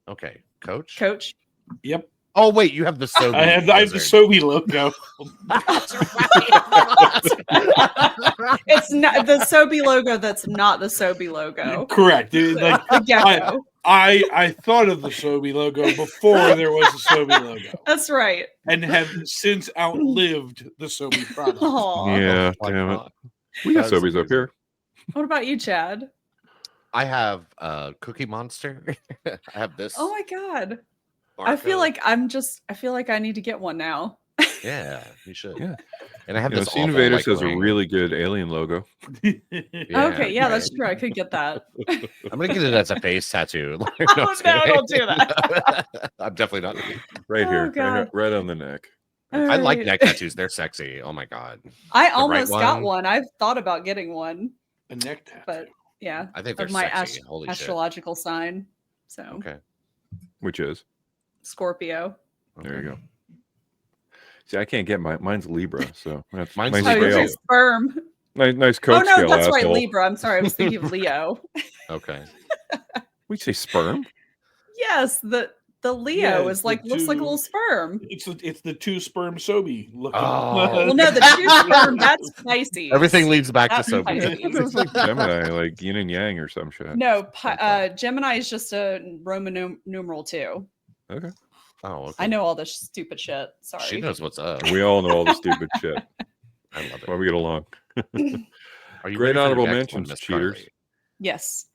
Okay, Coach. Coach. Yep. Oh wait, you have the Sobe. I have the wizard. Sobe logo. That's right. It's not the Sobe logo. That's not the Sobe logo. Correct. Like The gecko. I thought of the Sobe logo before there was a Sobe logo, That's right. and have since outlived the Sobe product. Aw. Yeah, Oh my damn it. God. We got That's Sobeys up amazing. here. What about you, Chad? I have Cookie Monster. I have this. Oh my god. I feel barcode. like I need to get one now. Yeah, you should. Yeah. And I have You know, this Scene awful, Invaders like, has a ring. really good alien logo. Okay, yeah, that's right. true. I could get that. I'm gonna get it as a face tattoo. Like, Oh, I'm just no, kidding. don't do that. I'm definitely not. Right Oh, here, God. right on the neck. All I like right. neck tattoos. They're sexy. Oh my god. I right almost got one. one. I've thought about getting one, A neck tattoo. but yeah, I think they're of my sexy. Holy shit. astrological sign. So Okay. Which is Scorpio. there you go. See, I can't get mine's Libra, so that's Mine's mine's Oh, Libra yours scale. is sperm. Nice Oh coat no, scale that's right, asshole. Libra. I'm sorry, I was thinking of Leo. Okay. We say sperm. Yes, the Leo Yeah, is it's like the looks like a little two- sperm. It's the two sperm Sobe looking. Oh. Well, no, the two sperm, that's Pisces. Everything leads back to That's Sobe. Pisces. It was like Gemini, like yin and yang or some shit. No, Gemini is just a Roman numeral 2. Okay. Oh, okay. I know all this stupid shit. Sorry. She knows what's up. We all know all the stupid shit. I love That's why it. we get along. Are you Great ready for your honorable next one, mentions, Miss cheaters. Carly? Yes.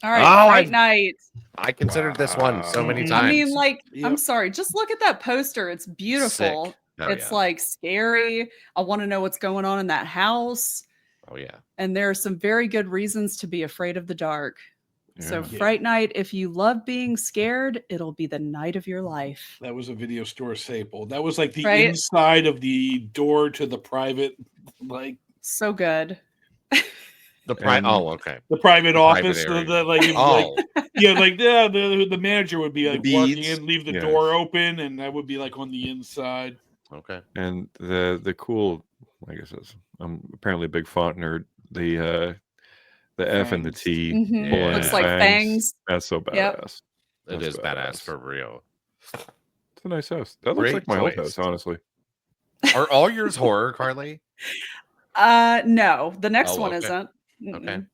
All right, Oh, Fright I- Night. I considered this one so many Wow. times. I mean, like, I'm Yep. sorry. Just look at that poster. It's beautiful. Sick. Oh, It's yeah. like scary. I want to know what's going on in that house. Oh yeah. And there are some very good reasons to be afraid of the dark. So, Yeah. Fright Night, if you love being scared, it'll be the night of your life. That was a video store staple. That was like the Right? inside of the door to the private, like So good. The And- okay. the private office. area. Like, it was Oh, like yeah, like the manager would be The like walking beads. in, leave the Yeah. door open, and that would be like on the inside. okay. And the cool, like I says, I'm apparently a big font nerd. The F and the Fangs. T. Mhm. pulling Yeah. the Looks like fangs. That's so badass. Yep. That's It is badass badass. for real. It's a nice house. That looks Great like my old choice. house, honestly. Are all yours horror, Carly? No, the next Oh, one okay. isn't. Okay. Mm-mm.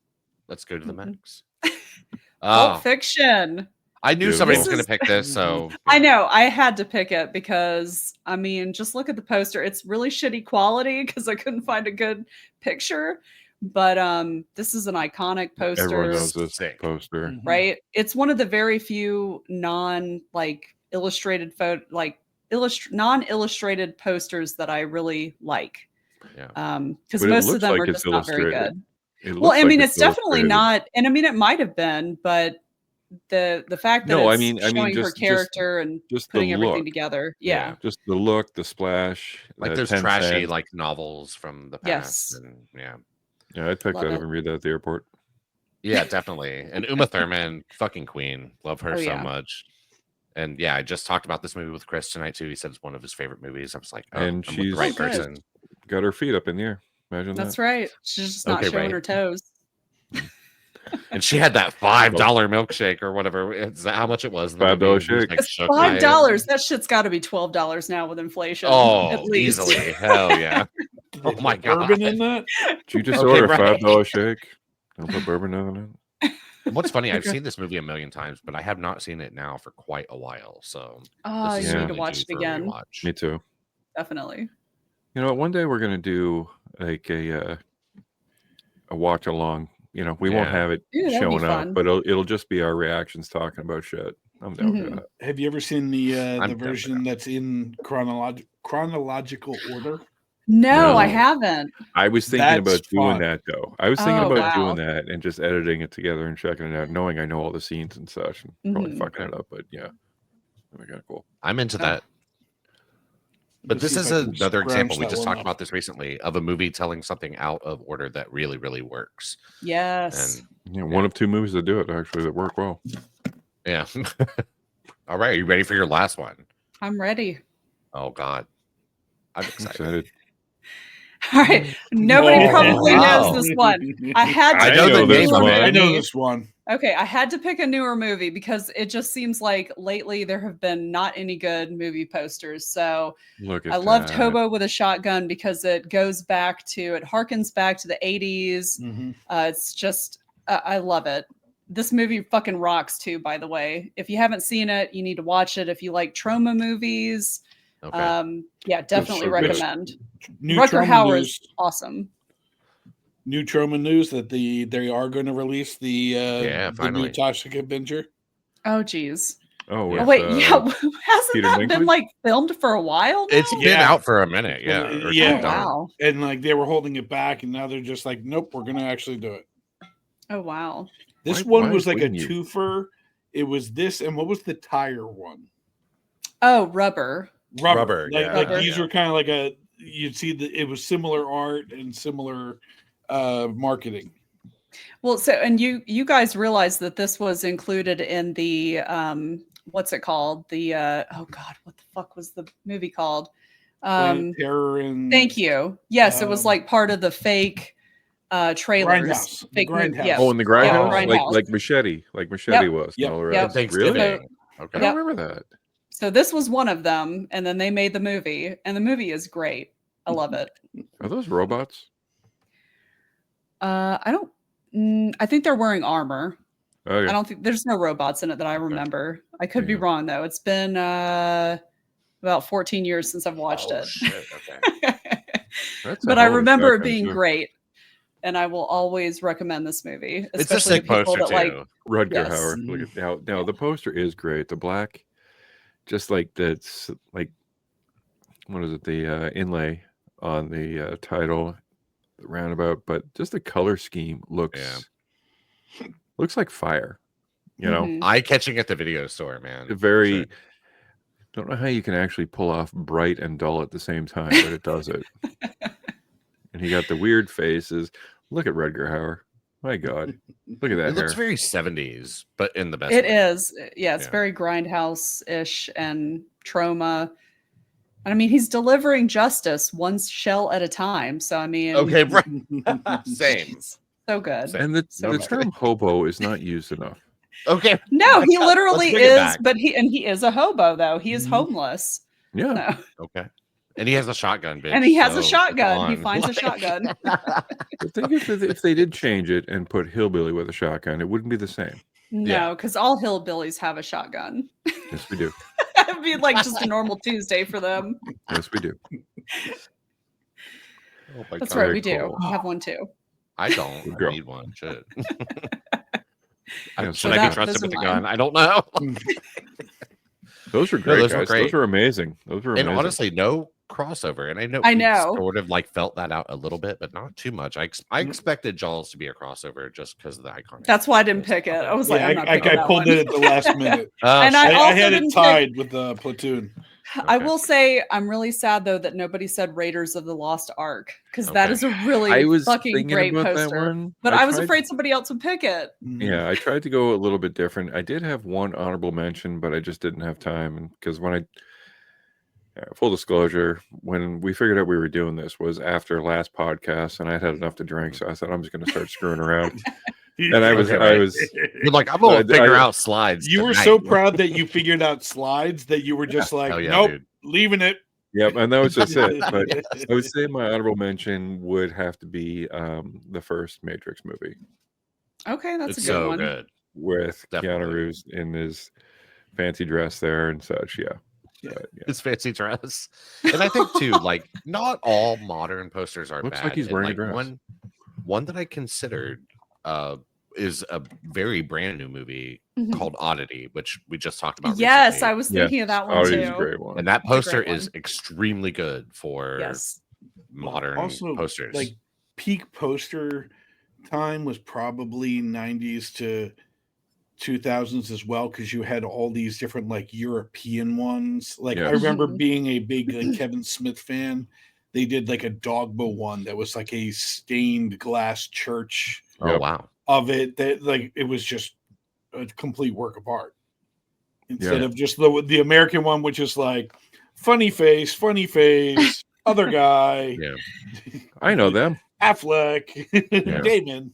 Let's go to the Mm-mm. max. Pulp Oh, Fiction. I knew somebody was This going to is- pick this, so I know. I had to pick it because, I mean, just look at the poster. It's really shitty quality because I couldn't find a good picture. But this is an iconic poster. Everyone knows this Sick. poster. Mhm. Right? It's one of the very few illustrated non-illustrated posters that I really like. Yeah. Because But it most of looks them like are it's just not very illustrated. good. It Well, looks I mean, like it's definitely illustrated. not, and I mean, it might have been, but the fact that No, I it's mean, showing her just character and just putting the everything look. together, yeah. Just the look, the splash. Like the there's 10 trashy cents. like novels from the past. Yes. And yeah. Yeah, I'd pick Love that up it. and read that at the airport. Yeah, definitely. And Uma Thurman, fucking queen. Love her Oh, so yeah. much. And yeah, I just talked about this movie with Chris tonight too. He said it's one of his favorite movies. I was like, oh, And I'm with the she's- right Oh, good. person. Got her feet up in the air. Imagine That's that. right. She's just not Okay, showing right. her toes. And she had that $5 milkshake or whatever. Is that how much it was? in the $5 movie? He was, shake. like, It's shook by it. $5. That shit's got to be $12 now with inflation. Oh, at least. easily. Hell yeah. Oh my god. Bourbon in that? Did you just Okay, order a right. $5 shake? Don't put bourbon in it. And what's funny, I've Okay. seen this movie a million times, but I have not seen it now for quite a while. So Oh, this is you need to certainly watch due it for a again. rewatch. Me too. Definitely. You know, one day we're gonna do like a watch along. You know, we won't Yeah. have it Ooh, that'd be showing fun. up, but it'll just be our reactions talking about shit. I'm down Mhm. with that. Have you ever seen the I'm down for version that's in chronological order? No, I No. haven't. I was thinking That's about doing fun. that though. I was thinking Oh, about wow. doing that and just editing it together and checking it out, knowing I know all the scenes and such, and probably Mhm. fucking it up. But yeah, that'd be kind of cool. I'm into Oh. that. But Let's this see if is I can another scrounge example. We that just one talked up. about this recently of a movie telling something out of order that really, really works. Yes. And Yeah, one of two movies that do it actually that work well. yeah. All right. Are you ready for your last one? I'm ready. Oh God. I'm I'm excited. excited. All right. Nobody Oh, probably wow. knows this one. I had to I pick know a the this newer one. one. I know movie. this one. Okay, I had to pick a newer movie because it just seems like lately there have been not any good movie posters. So Look at I loved that. Hobo with a Shotgun because it harkens back to the 80s. Mhm. It's just, I love it. this movie fucking rocks too, by the way. If you haven't seen it, you need to watch it. If you like trauma movies, Okay. yeah, definitely so good. recommend. New Rutger trauma Hauer news. is awesome. New trauma news that they are going to release the new finally. Toxic Avenger. Oh, geez. Oh, Yeah. Oh, with, wait, yeah. Hasn't Peter that been Dinklage? like filmed for a while now? It's been Yeah. out for a minute. Yeah. or Yeah. something. Oh, wow. And like they were holding it back, and now they're just like, nope, we're going to actually do it. Oh, wow. This Why- one why was like a wouldn't you? twofer. It was this, and what was the tire one? Oh, Rubber. Rubber, Like, yeah. like Rubber. these were kind of like you'd see that it was similar art and similar marketing. Well, so and you guys realize that this was included in the what's it called? The oh god, what the fuck was the movie called? Planet Terror and Thank you. Yes, it was like part of the fake trailers. Grindhouse. The Fake Grindhouse. Yeah. Oh, in the Yeah, grindhouse, Grindhouse. like Machete was. Yep. And all the Yep. rest. Thanksgiving. Really? So- Okay. I don't remember that. So this was one of them, and then they made the movie, and the movie is great. I love it. Are those robots? I don't. I think they're wearing armor. Oh, I yeah. don't think there's no robots in it that I remember. I could be Yeah. wrong though. It's been about 14 years since I've watched Oh, it. shit. Okay. That's a But I hell of a remember it shotgun, being too. great, and I will always recommend this movie. It's a especially sick to people poster that too. Rutger Yes. Hauer. Look at now. The poster is great. The black, just like that's like, what is it? The inlay on the title, the roundabout, but just the color scheme looks like fire. You know, Mhm. Eye catching at the video store, man. very. Sure. Don't know how you can actually pull off bright and dull at the same time, but it does it. And he got the weird faces. Look at Rutger Hauer. My God, look at that It looks hair. very 70s, but in the best It way. is. Yeah, it's Yeah. very grindhouse-ish and trauma. And I mean, he's delivering justice one shell at a time. So I mean, Okay, right. Same. so good. Same. And the So term hobo is not used enough. Okay. No, he Let's literally bring it is, back. but he is a hobo though. He is Mhm. homeless. Yeah. So- Okay. And he has a shotgun, bitch. and he has a so shotgun. He come finds a on. shotgun. The thing is that if they did change it and put hillbilly with a shotgun, it wouldn't be the same. No, because all hillbillies have a shotgun. Yes, we do. It'd be like just a normal Tuesday for them. Yes, we do. Oh my That's God. right, we Very do. cool. I have one too. I don't. Good I girl. need one. Shit. Yeah, Should so I that- be trusted those with are a mine. gun? I don't know. those were great, those were guys. great. Those were amazing. Those were And amazing. honestly, no crossover. And I know I we know. sort of like felt that out a little bit, but not too much. I expected Jaws to be a crossover just because of the iconic. That's why I didn't pick it. I was like, Yeah, I'm not I picking that pulled one. it at the last minute. And I I also had it didn't pick- tied with the Platoon. I Okay. will say I'm really sad though that nobody said Raiders of the Lost Ark because that Okay. is a really I was fucking thinking great about that poster. one. But I was tried- afraid somebody else would pick it. Yeah, I tried to go a little bit different. I did have one honorable mention, but I just didn't have time. And because when full disclosure, when we figured out we were doing this was after last podcast, and I'd had enough to drink, so I thought I'm just going to start screwing around. And I was, Okay, I right. was, You're like, I'm gonna I- figure I- out slides. You were tonight. so proud that you figured out slides that you were just like, Hell yeah, nope, dude. leaving it. yep, and that was just it. But I would say my honorable mention would have to be the first Matrix movie Okay, that's It's a good so one. good. with Definitely. Keanu Reeves in his fancy dress there and such. Yeah. Yeah. But, yeah. His fancy dress. And I think too, like not all modern posters are Looks bad. like he's And, wearing a dress. One that I considered is a very brand new movie Mhm. called Oddity, which we just talked about. Yes, recently. I was Yeah. thinking of that one Oh, too. he's a great one. And that It's a great poster is one. extremely good for Yes. modern Also, posters. like peak poster time was probably 90s to 2000s as well, because you had all these different like European ones. Like I Yes. remember Mhm. being a big like Kevin Smith fan. They did like a Dogma one that was like a stained glass church oh Yep. wow. of it, that like it was just a complete work of art instead Yeah. of just the American one, which is like funny face, other guy, Yeah. I know them. Affleck, Yeah. Damon.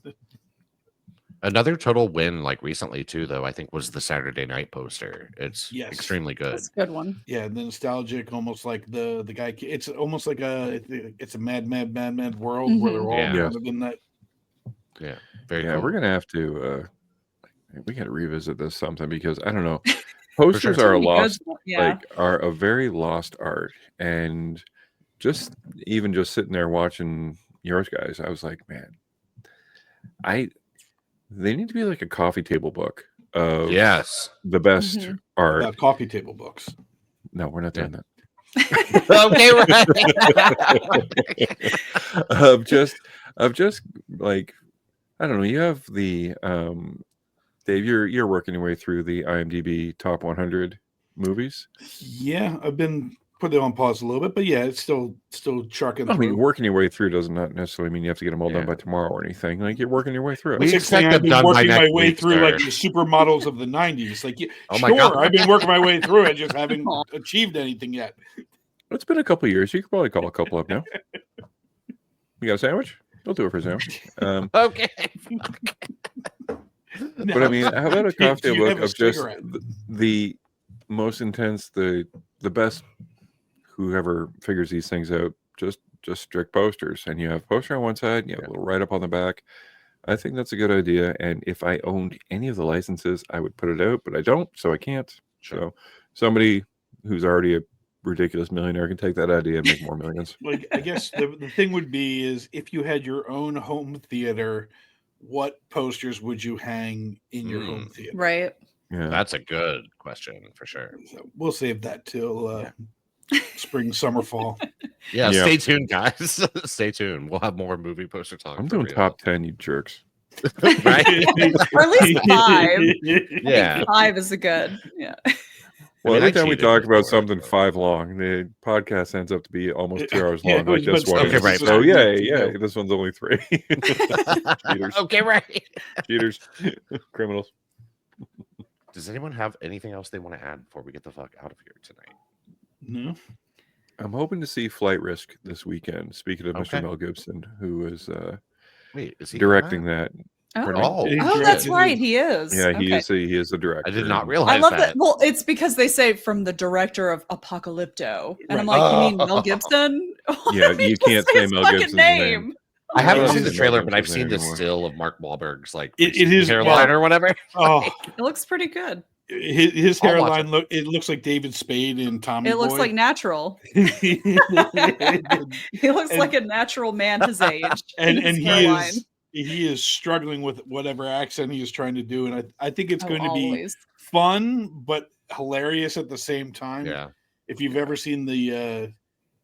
Another total win, like recently too, though, I think was the Saturday Night poster. It's Yes. extremely good. That's a good one. Yeah, the nostalgic, almost like the guy. It's almost like it's a mad world where they're all Yeah. kind of in that. Yeah. Very Yeah, cool. we're gonna have to We got to revisit this something because I don't know. Posters sure. are a Because- lost, yeah. are a very lost art, and just sitting there watching yours guys, I was like, man, they need to be like a coffee table book of Yes. the best Mhm. art. Coffee table books. No, we're not doing that. Okay, right. of just like I don't know. You have the Dave. You're working your way through the IMDb top 100 movies. Yeah, I've been putting it on pause a little bit, but yeah, it's still trucking I through. mean, working your way through does not necessarily mean you have to get them all done Yeah. by tomorrow or anything. Like you're working your way through it. We Basically, expect I've them been done by working my next way week, through like sir. the supermodels of the '90s. Like, yeah, Oh my sure, God. I've been working my way through it, just haven't Aw. achieved anything yet. It's been a couple of years. You could probably call a couple up now. You got a sandwich? We'll do it for a sandwich. Okay. But I mean, how about a Do you cocktail book have a of just cigarette? the most intense, the best, whoever figures these things out, just strict posters, and you have poster on one side, and you have a little write up on the back. I think that's a good idea. And if I owned any of the licenses, I would put it out, but I don't, so I can't. Sure. So somebody who's already a ridiculous millionaire can take that idea and make more millions. Like, I guess the thing would be is if you had your own home theater, what posters would you hang in your home theater? Right. Yeah. That's a good question for sure. So we'll save that till spring, summer, fall. Yeah, Yeah. stay tuned, guys. Stay tuned. We'll have more movie poster talk. I'm for doing real. top 10, you jerks. Right? Or at least 5. Yeah. 5 is a good. Yeah. Well, I mean, every I time we cheated talk about before, something but- 5 long, the podcast ends up to be almost 2 hours Yeah, long, like this but one. okay, is. right. So Yeah. yeah, this one's only 3. Cheaters. Okay, right. Cheaters, criminals. Does anyone have anything else they want to add before we get the fuck out of here tonight? No. I'm hoping to see Flight Risk this weekend. Speaking of Okay. Mr. Mel Gibson, who is Wait, is he directing that. Oh, Oh, oh that's right. He is. Yeah, he Okay. is the director. I did not and- realize I love that. that. Well, it's because they say from the director of Apocalypto, and I'm Right. like, you mean Oh. Mel Gibson? Yeah, Why did you just can't say say his Mel fucking Gibson's name. I haven't Oh, seen the Mel trailer, but I've Gibson's seen name the anymore. still of Mark Wahlberg's like It receding is- hairline well- or whatever. Oh, It looks pretty good. his I'll watch hairline it looks like David Spade in Tommy It looks Boy. like natural. and He looks And- like a natural man his age. and His he hairline. he is struggling with whatever accent he is trying to do, and I think it's Oh, going to be always. fun but hilarious at the same time. Yeah. If you've ever seen the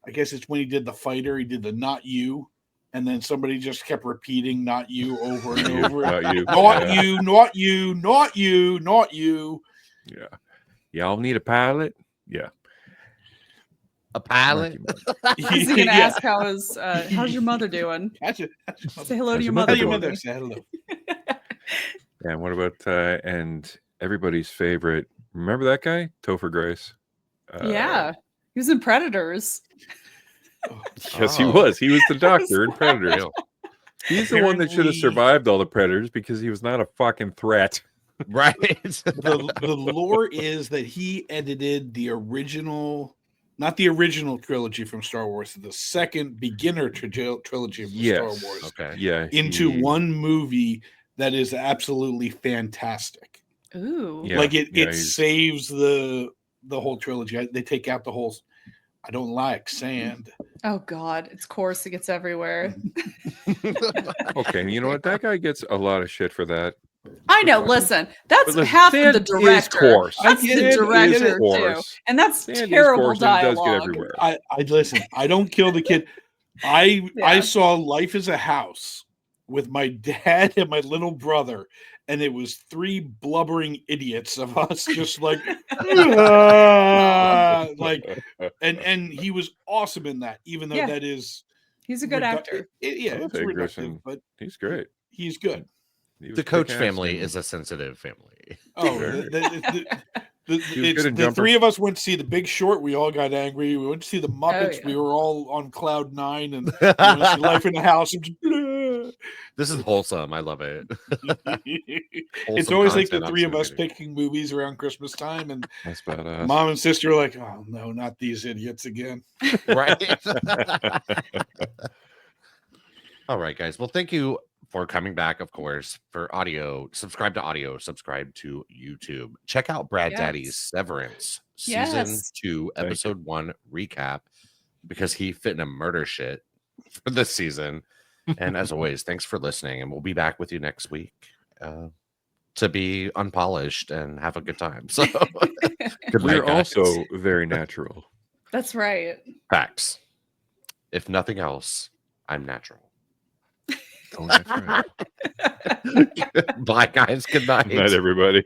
I guess it's when he did The Fighter, he did the "not you," and then somebody just kept repeating "not you" over and over. Not you. Not Yeah. you, not you, not you, not you. Yeah. Y'all need a pilot? Yeah. A pilot. Is he gonna Yeah. ask how's your mother doing? That's it. Say hello to How's your your mother. Tell your doing? mother, say hello. And what about and everybody's favorite? Remember that guy, Topher Grace? Yeah, he was in Predators. Yes, he Oh. was. He was the doctor in Predators. Real. He's the one that should have Apparently- survived all the predators because he was not a fucking threat. Right. The lore is that he edited the original, not the original trilogy from Star Wars, the second beginner trilogy of Yes. Star Wars Okay. Yeah. into he- one movie that is absolutely fantastic. Ooh. Yeah, Like it he's- saves the whole trilogy. They take out the whole I don't like sand. Oh God, it's coarse. It gets everywhere. Okay, you know what? That guy gets a lot of shit for that. I know. Listen, that's But the half of sand the is director. coarse. That's Sand the is director too, coarse. and that's Sand is terrible coarse and it does get dialogue. everywhere. I listen. I don't kill the kid. I Yeah. saw Life as a House with my dad and my little brother, and it was 3 blubbering idiots of us just like like and he was awesome in that, even though Yeah. that is He's a good actor. yeah, I it's think reductive, Grissom- but He's great. he's good. He was The Coach kick-ass family and- is a sensitive family. Oh, Sure. it's good in the Jumper. 3 of us went to see The Big Short. We all got angry. We went to see The Muppets. yeah. We were all on cloud 9, and we went to see Life in the House. And This is wholesome. I love it. it's Wholesome always like the content on 3 of us Cinematic. picking movies around Christmas time, and That's badass. mom and sister are like, "Oh no, not these idiots again." Right. All right, guys. Well, thank you for coming back, of course, for audio. Subscribe to audio, subscribe to YouTube. Check out Brad Daddy's Yes. Severance season Yes. 2, Thank you. episode 1 recap, because he fit in a murder shit for this season. And as always, thanks for listening, and we'll be back with you next week to be unpolished and have a good time. So good night, We're guys. also very natural. That's right. Facts. If nothing else, I'm natural. Oh, that's right. Bye, guys. Good night. Good night, everybody.